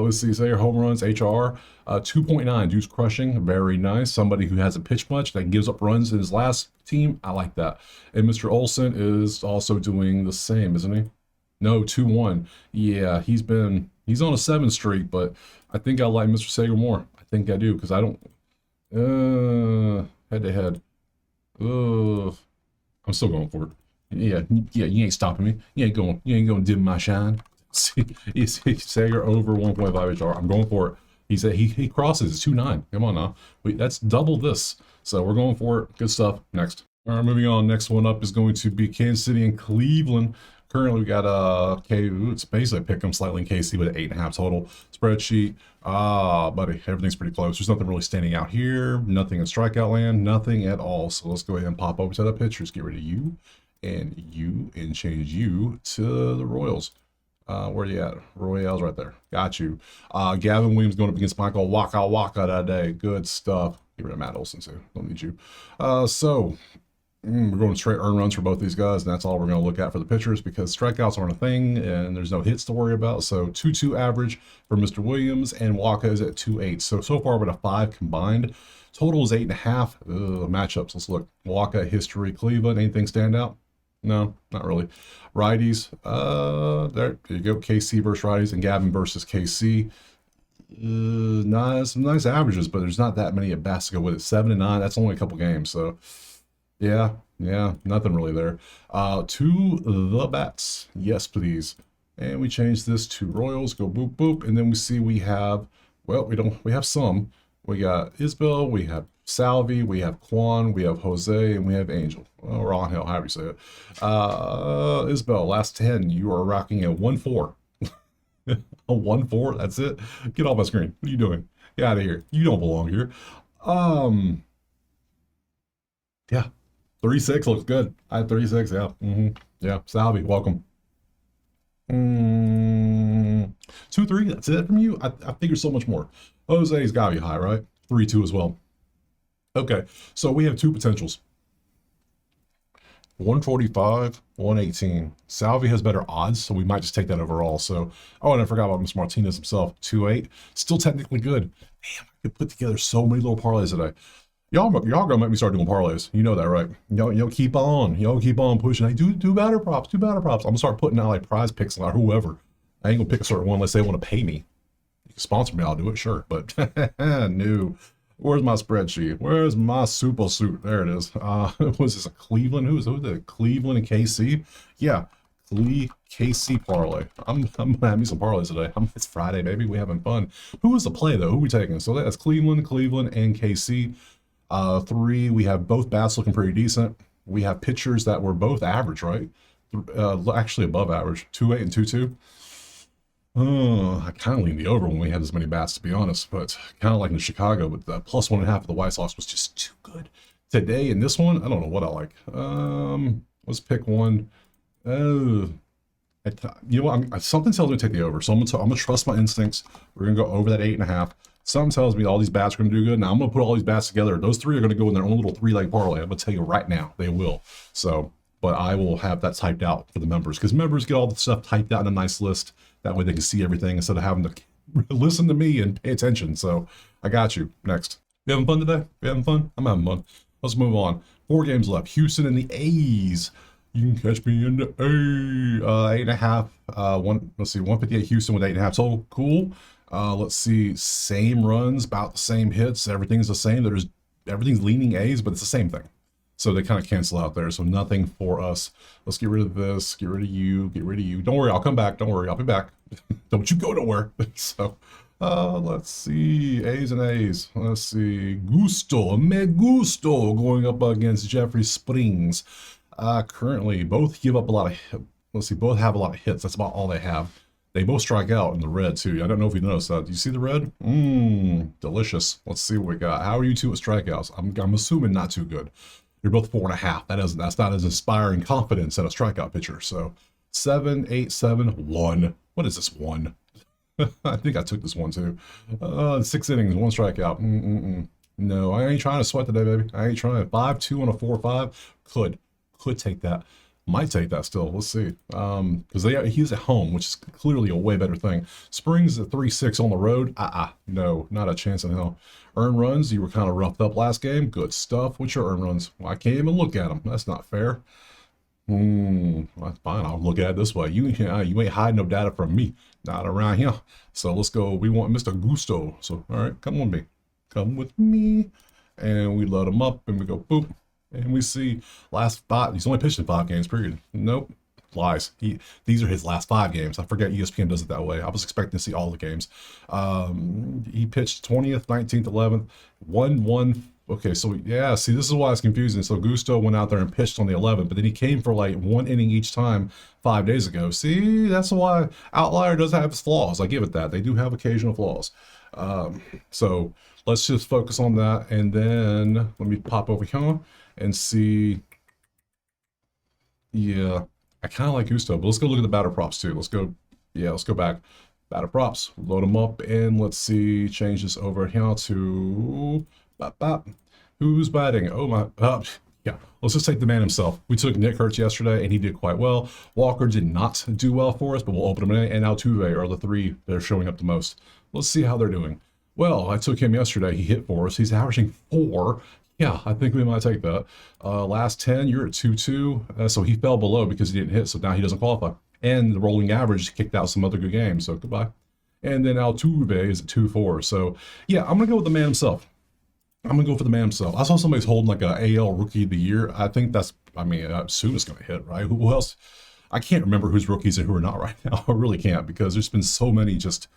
Let's see. Seager home runs. HR 2.9. Dude's crushing. Very nice. Somebody who hasn't pitched much that gives up runs in his last team. I like that. And Mr. Olsen is also doing the same, isn't he? No, 2-1. Yeah, he's on a 7 streak, but I think I like Mr. Sager more. I think I do, because I don't head to head. I'm still going for it. Yeah, you ain't stopping me. You ain't gonna dim my shine. See, Sager over 1.5 HR. I'm going for it. He crosses. It's 2.9. Come on now. That's double this. So we're going for it. Good stuff. Next. All right, moving on. Next one up is going to be Kansas City and Cleveland. Currently, we got it's basically pick them slightly in KC with an 8.5 total spreadsheet. Buddy, everything's pretty close. There's nothing really standing out here. Nothing in strikeout land. Nothing at all. So let's go ahead and pop over to the pitchers. Get rid of you, and change you to the Royals. Where you at? Royals right there. Got you. Gavin Williams going up against Michael Waka that day. Good stuff. Get rid of Matt Olson too. Don't need you. We're going straight earn runs for both these guys, and that's all we're going to look at for the pitchers because strikeouts aren't a thing, and there's no hits to worry about. So 2.2 average for Mr. Williams, and Waka is at 2.8. So far, we're at a 5 combined. Total is 8.5. Matchups. Let's look. Waka, history, Cleveland. Anything stand out? No, not really. Righties. There you go. KC versus righties, and Gavin versus KC. Some nice averages, but there's not that many at bats to go with it. 7 and 9. That's only a couple games, so. Yeah, nothing really there. To the bats. Yes, please. And we change this to Royals. Go boop, boop. And then we see we have, we have some. We got Isbell, we have Salvi, we have Quan, we have Jose, and we have Angel. Or Angel, however you say it. Isbell, last 10, you are rocking a 1-4. A 1-4, that's it? Get off my screen. What are you doing? Get out of here. You don't belong here. Yeah. 3-6 looks good. I had 3-6, yeah. Yeah, Salvi, welcome. 2-3, that's it from you? I figured so much more. Jose's got to be high, right? 3-2 as well. Okay, so we have two potentials. 145, 118. Salvi has better odds, so we might just take that overall. So, oh, and I forgot about Mr. Martinez himself. 2-8, still technically good. Damn, I could put together so many little parlays today. Y'all gonna make me start doing parlays. You know that, right? Y'all keep on. Y'all keep on pushing. Hey, do better props. Do better props. I'm gonna start putting out like prize picks or whoever. I ain't gonna pick a certain one unless they want to pay me. You can sponsor me, I'll do it, sure. But no. Where's my spreadsheet? Where's my super suit? There it is. Was this a Cleveland? Who's it? Cleveland and KC? Yeah, KC parlay. I'm gonna have me some parlays today. It's Friday, baby. We having fun. Who is the play though? Who are we taking? So that's Cleveland, and KC. 3, we have both bats looking pretty decent. We have pitchers that were both average, right? Actually above average. 2-8 and 2-2. I kind of lean the over when we had as many bats, to be honest, but kind of like in Chicago, but the +1.5 of the White Sox was just too good. Today in this one, I don't know what I like. Let's pick one. You know what? Something tells me to take the over, so I'm gonna trust my instincts. We're gonna go over that 8.5. Something tells me all these bats are gonna do good. Now I'm gonna put all these bats together. Those 3 are gonna go in their own little 3-leg parlay. I'm gonna tell you right now, they will. So, but I will have that typed out for the members because members get all the stuff typed out in a nice list. That way they can see everything instead of having to listen to me and pay attention. So I got you. Next. You having fun today? You having fun? I'm having fun. Let's move on. 4 games left. Houston and the A's. You can catch me in the A. 8.5. Let's see. 158 Houston with 8.5. So cool. Let's see. Same runs, about the same hits. Everything's the same. Everything's leaning A's, but it's the same thing. So they kind of cancel out there. So nothing for us. Let's get rid of this. Get rid of you. Get rid of you. Don't worry. I'll come back. Don't worry. I'll be back. Don't you go nowhere. So let's see. A's and A's. Let's see. Me Gusto going up against Jeffrey Springs. Currently, both give up a lot of, let's see, both have a lot of hits. That's about all they have. They both strike out in the red, too. I don't know if you noticed that. Do you see the red? Delicious. Let's see what we got. How are you two at strikeouts? I'm assuming not too good. You're both 4.5. That's not as inspiring confidence at a strikeout pitcher. So 7, 8, 7, 1. What is this 1? I think I took this one too. 6 innings, 1 strikeout. No, I ain't trying to sweat today, baby. I ain't trying. 5-2 on a 4-5. Could take that. Might take that still. Let's see. Because he's at home, which is clearly a way better thing. Springs at 3-6 on the road. No, not a chance in hell. Earned runs, you were kind of roughed up last game. Good stuff. What's your earned runs? Well, I can't even look at them. That's not fair. That's fine. I'll look at it this way. You ain't hiding no data from me. Not around here. So let's go. We want Mr. Gusto. So, all right, come with me. Come with me. And we load him up and we go boop. And we see last 5. He's only pitched in 5 games, period. Nope. Lies. These are his last 5 games. I forget ESPN does it that way. I was expecting to see all the games. He pitched 20th, 19th, 11th, 1-1. Okay, so yeah, see, this is why it's confusing. So Gusto went out there and pitched on the 11th, but then he came for like 1 inning each time 5 days ago. See, that's why Outlier does have its flaws. I give it that. They do have occasional flaws. So let's just focus on that. And then let me pop over here and see. Yeah, I kind of like Gusto, but let's go look at the batter props too. Let's go back. Batter props, load them up, and let's see, change this over here to, who's batting? Oh my, yeah, let's just take the man himself. We took Nick Hurts yesterday, and he did quite well. Walker did not do well for us, but we'll open him in, and Altuve are the 3 that are showing up the most. Let's see how they're doing. Well, I took him yesterday. He hit for us. He's averaging 4. Yeah, I think we might take that. Last 10, you're at 2-2. So he fell below because he didn't hit, so now he doesn't qualify. And the rolling average kicked out some other good games, so goodbye. And then Altuve is at 2-4. So, yeah, I'm going to go with the man himself. I'm going to go for the man himself. I saw somebody's holding like a AL Rookie of the Year. I think that's, I assume it's going to hit, right? Who else? I can't remember who's rookies and who are not right now. I really can't because there's been so many just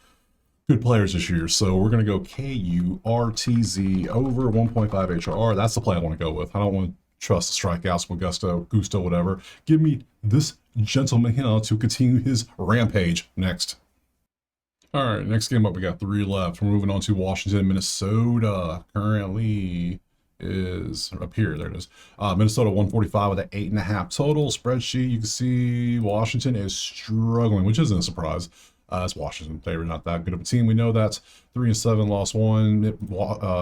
good players this year. So we're going to go KURTZ over 1.5 HRR. That's the play I want to go with. I don't want to trust the strikeouts with Gusto, whatever. Give me this gentleman here to continue his rampage next. All right, next game up, we got 3 left. We're moving on to Washington, Minnesota. Currently is up here. There it is. Minnesota 145 with an 8.5 total. Spreadsheet, you can see Washington is struggling, which isn't a surprise. It's Washington. They were not that good of a team. We know that 3-7, lost 1.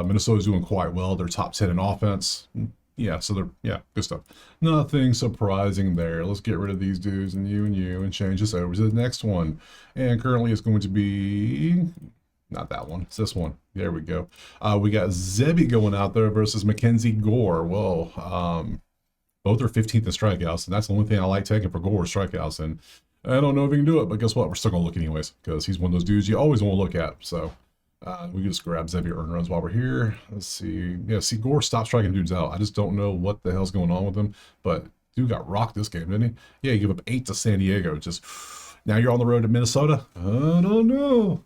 Minnesota's doing quite well. They're top 10 in offense. Yeah, so they're, good stuff. Nothing surprising there. Let's get rid of these dudes and you and change this over to the next one. And currently it's going to be not that one. It's this one. There we go. We got Zebby going out there versus Mackenzie Gore. Well, both are 15th in strikeouts, and that's the only thing I like taking for Gore, strikeouts. And I don't know if he can do it, but guess what? We're still going to look anyways, because he's one of those dudes you always want to look at. So we can just grab Zebby earn runs while we're here. Let's see. Yeah, see, Gore stopped striking dudes out. I just don't know what the hell's going on with him, but dude got rocked this game, didn't he? Yeah, he gave up 8 to San Diego. Just now you're on the road to Minnesota. I don't know.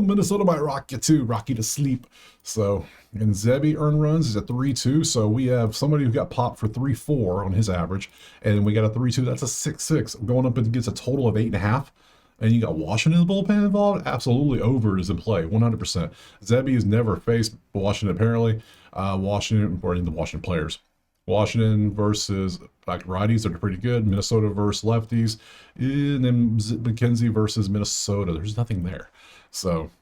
Minnesota might rock you too, rock you to sleep. So, and Zebby earn runs is at 3.2. So we have somebody who got popped for 3.4 on his average, and we got a 3.2. That's a 6.6. Going up against a total of 8.5. And you got Washington's bullpen involved? Absolutely, over is in play, 100%. Zebby has never faced Washington, apparently. Washington, or in the Washington players. Washington versus like righties are pretty good. Minnesota versus lefties. And then McKenzie versus Minnesota. There's nothing there. So,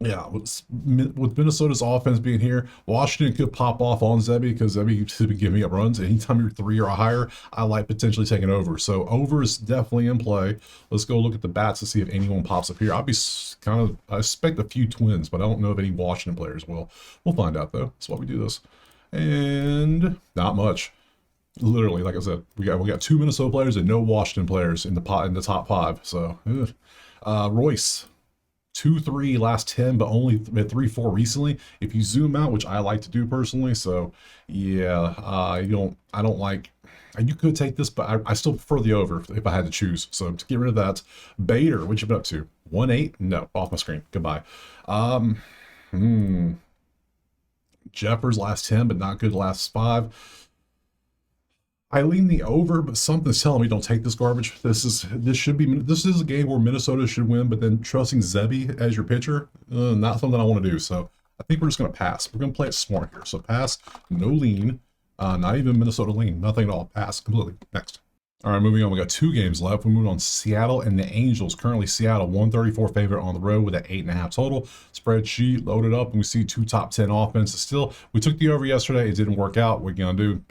yeah, with Minnesota's offense being here, Washington could pop off on Zebby because Zebby should be giving up runs. Anytime you're 3 or higher, I like potentially taking over. So over is definitely in play. Let's go look at the bats to see if anyone pops up here. I expect a few Twins, but I don't know if any Washington players will. We'll find out though. That's why we do this. And not much. Literally, like I said, we got 2 Minnesota players and no Washington players in the top 5. So Royce. 2-3 last 10, but only 3-4 recently. If you zoom out, which I like to do personally, so yeah, I don't like. You could take this, but I still prefer the over if I had to choose. So to get rid of that, Bader, what you been up to? 1.8? No, off my screen. Goodbye. Jeffers last 10, but not good last 5. I lean the over, but something's telling me don't take this garbage. This is a game where Minnesota should win, but then trusting Zebby as your pitcher, not something I want to do. So I think we're just going to pass. We're going to play it smart here. So pass, no lean, not even Minnesota lean, nothing at all. Pass completely. Next. All right, moving on. We got 2 games left. We move on Seattle and the Angels. Currently, Seattle 134 favorite on the road with an 8.5 total. Spreadsheet loaded up, and we see 2 top 10 offenses. Still, we took the over yesterday. It didn't work out. What are you gonna do?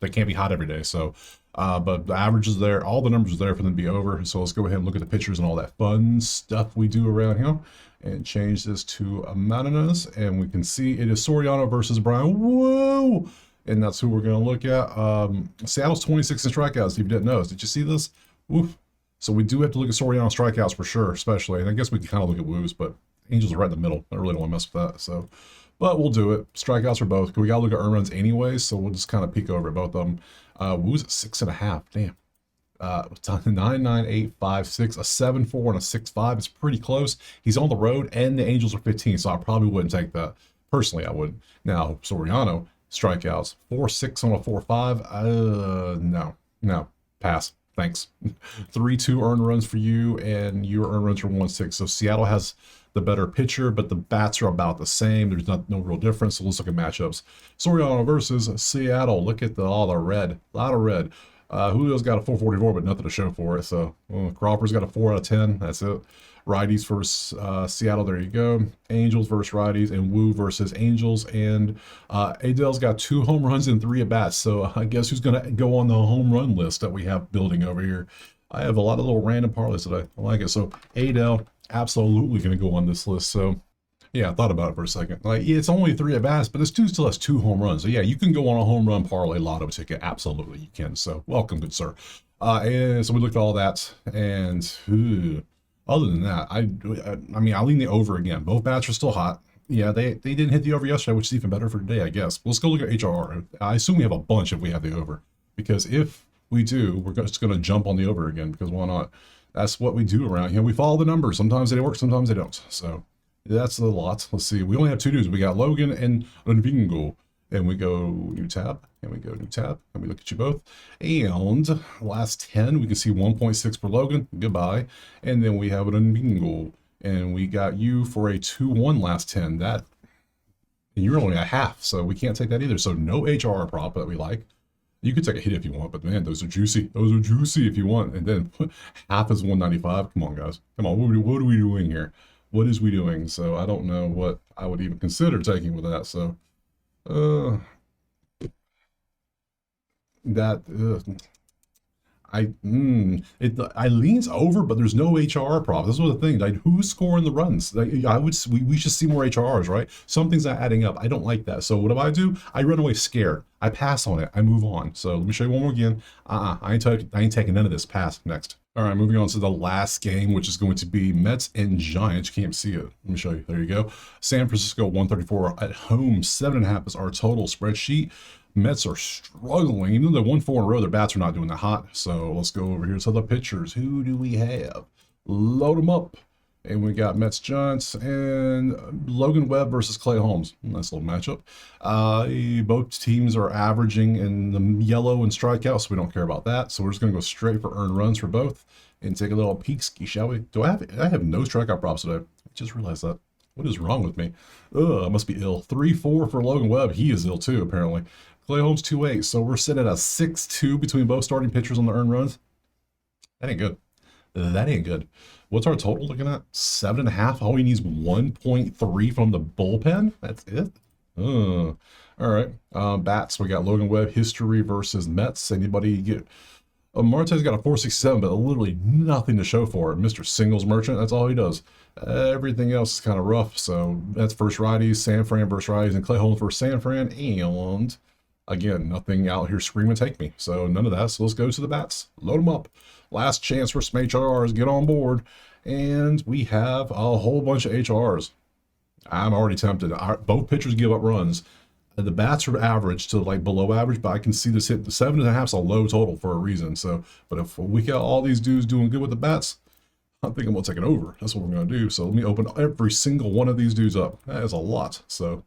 They can't be hot every day. So, but the average is there. All the numbers are there for them to be over. So let's go ahead and look at the pictures and all that fun stuff we do around here, and change this to Amadeus, and we can see it is Soriano versus Brian. Whoa! And that's who we're going to look at. Seattle's 26 in strikeouts, if you didn't notice. Did you see this? Oof. So we do have to look at Soriano strikeouts for sure, especially. And I guess we can kind of look at Woo's, but Angels are right in the middle. I really don't want to mess with that. So, but we'll do it. Strikeouts for both. We got to look at earn runs anyway, so we'll just kind of peek over at both of them. Woo's at 6.5. Damn. 9.9856, a 7.4 and a 6.5. It's pretty close. He's on the road, and the Angels are 15, so I probably wouldn't take that. Personally, I wouldn't. Now, Soriano, strikeouts, 4.6 on a 4.5. No, pass. Thanks. 3.2 earned runs for you, and your earned runs are 1.6. So Seattle has the better pitcher, but the bats are about the same. There's no real difference. So let's look at matchups. Soriano versus Seattle. Look at all the red, a lot of red. Julio's got a 4.44, but nothing to show for it. So Crawford's got a 4 out of 10. That's it. Righties versus Seattle. There you go. Angels versus righties, and Woo versus Angels. And Adell's got 2 home runs and 3 at bats. So I guess who's going to go on the home run list that we have building over here? I have a lot of little random parlays today. I like it. So Adell absolutely going to go on this list. So yeah, I thought about it for a second. Like, yeah, it's only 3 at bats, but this dude still has 2 home runs. So yeah, you can go on a home run parlay lotto ticket. Absolutely, you can. So welcome, good sir. And so we looked at all that, and other than that, I mean, I lean the over again. Both bats are still hot. Yeah, they didn't hit the over yesterday, which is even better for today, I guess. Let's go look at HRR. I assume we have a bunch if we have the over, because if we do, we're just going to jump on the over again, because why not? That's what we do around here. We follow the numbers. Sometimes they work, sometimes they don't. So that's a lot. Let's see. We only have 2 dudes. We got Logan and Unvingo. And we go new tab, and we go new tab, and we look at you both. And last 10, we can see 1.6 for Logan. Goodbye. And then we have an Unvingo. And we got you for a 2-1 last 10. That and you're only a half, so we can't take that either. So no HR prop that we like. You could take a hit if you want, but man, those are juicy. Those are juicy if you want. And then half is 195. Come on, guys. Come on. What are we doing here? What is we doing? So I don't know what I would even consider taking with that. So that I leans over, but there's no HR prop. This was the thing. Like, who's scoring the runs? Like, we should see more HRs, right? Something's not adding up. I don't like that. So what do? I run away scared. I pass on it. I move on. So let me show you one more again. I ain't taking none of this. Pass. Next. All right, moving on to the last game, which is going to be Mets and Giants. You can't see it. Let me show you. There you go. San Francisco 134 at home. 7.5 is our total spreadsheet. Mets are struggling. Even though they won 4 in a row, their bats are not doing that hot. So let's go over here to the pitchers. Who do we have? Load them up. And we got Mets Giants and Logan Webb versus Clay Holmes. Nice little matchup. Both teams are averaging in the yellow and strikeouts, so we don't care about that. So we're just going to go straight for earned runs for both and take a little peek ski, shall we? I have no strikeout props today. I just realized that. What is wrong with me? Ugh, I must be ill. 3-4 for Logan Webb. He is ill too, apparently. Clay Holmes 2-8. So we're sitting at a 6-2 between both starting pitchers on the earned runs. That ain't good. That ain't good. What's our total looking at? 7.5. All he needs 1.3 from the bullpen. That's it. All right. Bats. We got Logan Webb history versus Mets. Anybody get? Marte's got a 467, but literally nothing to show for it. Mr. Singles Merchant. That's all he does. Everything else is kind of rough. So that's first righties. San Fran versus righties, and Clay Holmes versus San Fran. And again, nothing out here screaming take me. So none of that. So let's go to the bats. Load them up. Last chance for some HRs. Get on board. And we have a whole bunch of HRs. I'm already tempted. Both pitchers give up runs. The bats are average to like below average, but I can see this hit. The 7.5 is a low total for a reason. So, but if we got all these dudes doing good with the bats, I think I'm going to take it over. That's what we're going to do. So let me open every single one of these dudes up. That is a lot. So,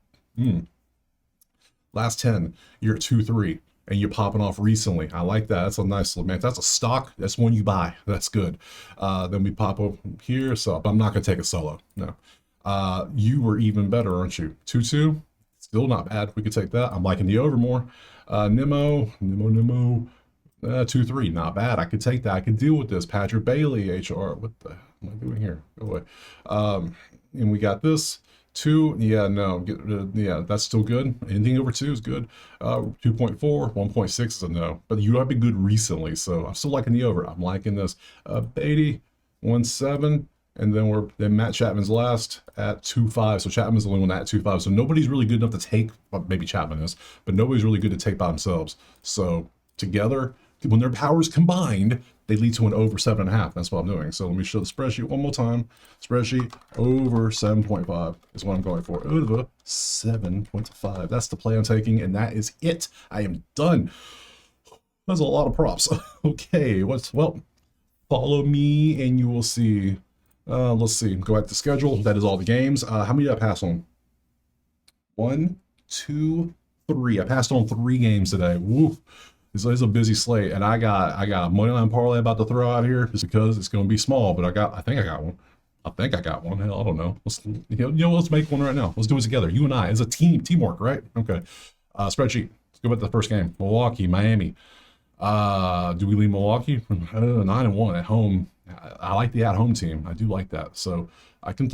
last 10, you're at 2-3. And you're popping off recently. I like that. That's a nice little, man. That's a stock. That's one you buy. That's good. Then we pop up here. So, but I'm not going to take a solo. No. You were even better, aren't you? 2-2. Still not bad. We could take that. I'm liking the over more. Nemo. 2-3. Not bad. I could take that. I could deal with this. Patrick Bailey, HR. What the hell am I doing here? Go away. And we got this. 2, yeah, no, yeah, that's still good. Anything over 2 is good. 2.4, 1.6 is a no. But you have been good recently, so I'm still liking the over. I'm liking this. Beatty, 1.7, and then Matt Chapman's last at 2.5. So Chapman's the only one at 2.5. So nobody's really good enough to take. Well, maybe Chapman is, but nobody's really good to take by themselves. So together, when their powers combined, they lead to an over 7.5. That's what I'm doing. So let me show the spreadsheet one more time. Spreadsheet over 7.5 is what I'm going for. Over 7.5. That's the play I'm taking, and that is it. I am done. That's a lot of props. Okay, well, follow me and you will see. Let's see. Go back to schedule. That is all the games. How many did I pass on? 1, 2, 3. I passed on 3 games today. Woof. It's a busy slate, and I got a money line parlay about to throw out here just because it's going to be small, but I think I got one. Hell, I don't know. Let's make one right now. Let's do it together. You and I, as a teamwork, right? Okay. Spreadsheet. Let's go back to the first game. Milwaukee, Miami. Do we leave Milwaukee? 9-1 at home. I like the at-home team. I do like that. So I could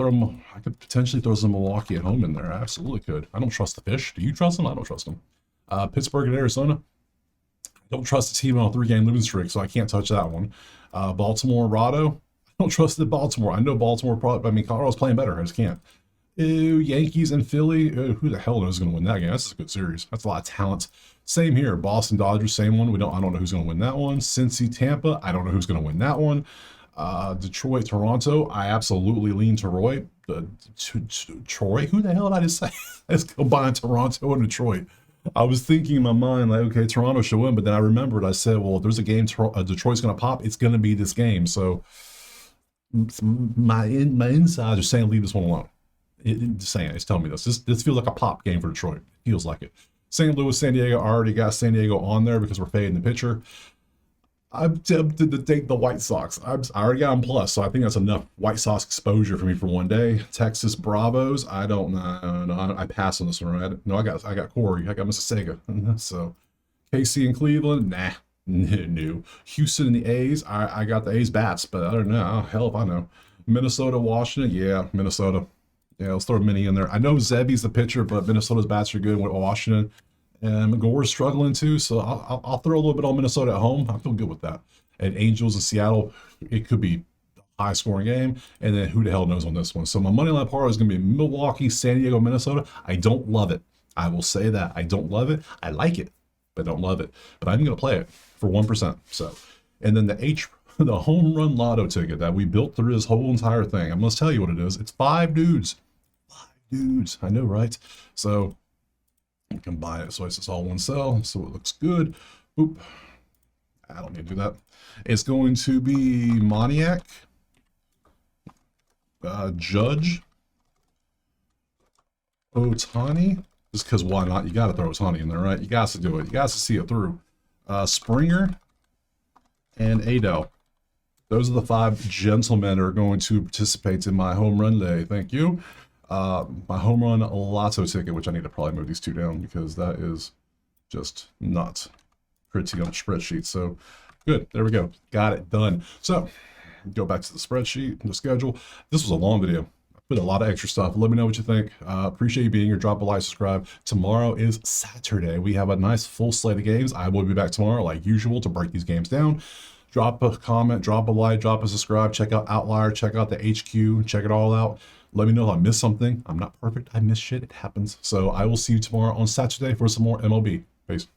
potentially throw some Milwaukee at home in there. I absolutely could. I don't trust the fish. Do you trust them? I don't trust them. Pittsburgh and Arizona. Don't trust the team on a 3-game losing streak, so I can't touch that one. Baltimore, Rado. I don't trust the Baltimore. I know Baltimore probably, I mean, Colorado's playing better. I just can't. Yankees and Philly. Who the hell knows who's going to win that game? That's a good series. That's a lot of talent. Same here. Boston, Dodgers, same one. I don't know who's going to win that one. Cincy, Tampa. I don't know who's going to win that one. Detroit, Toronto. I absolutely lean to Roy. Troy? Who the hell did I just say? Let's combine Toronto and Detroit. I was thinking in my mind, like, okay, Toronto should win, but then I remembered, I said, well, if there's a game Detroit's going to pop, it's going to be this game. So my insides are saying leave this one alone. It's telling me this. This feels like a pop game for Detroit. It feels like it. St. Louis, San Diego, I already got San Diego on there because we're fading the pitcher. I'm tempted to take the White Sox. I already got them plus, so I think that's enough White Sox exposure for me for one day. Texas Bravos. I don't know. No, I pass on this one, right? No, I got Corey. I got Mississauga. So KC and Cleveland. Nah. No. Houston and the A's. I got the A's bats, but I don't know. Hell if I know. Minnesota, Washington. Yeah, Minnesota. Yeah, let's throw Minnie in there. I know Zebby's the pitcher, but Minnesota's bats are good with Washington. And McGore's struggling too, so I'll throw a little bit on Minnesota at home. I feel good with that. And Angels and Seattle, it could be a high scoring game. And then who the hell knows on this one? So my money line parlay is going to be Milwaukee, San Diego, Minnesota. I don't love it. I will say that. I don't love it. I like it, but don't love it. But I'm going to play it for 1%. So, and then the home run lotto ticket that we built through this whole entire thing. I'm going to tell you what it is. It's 5 dudes. 5 dudes. I know, right? So you can buy it, so it's all one cell, so it looks good. Oop, I don't need to do that. It's going to be Moniak, Judge, Otani, just because why not? You got to throw Otani in there, right? You got to do it. You got to see it through. Springer and Adele. Those are the 5 gentlemen that are going to participate in my home run day. Thank you. My home run lotto ticket, which I need to probably move these 2 down because that is just not pretty on a spreadsheet. So good. There we go. Got it done. So go back to the spreadsheet, the schedule. This was a long video. I put a lot of extra stuff. Let me know what you think. Appreciate you being here. Drop a like, subscribe. Tomorrow is Saturday. We have a nice full slate of games. I will be back tomorrow like usual to break these games down. Drop a comment, drop a like, drop a subscribe. Check out Outlier. Check out the HQ. Check it all out. Let me know if I missed something. I'm not perfect. I miss shit. It happens. So I will see you tomorrow on Saturday for some more MLB. Peace.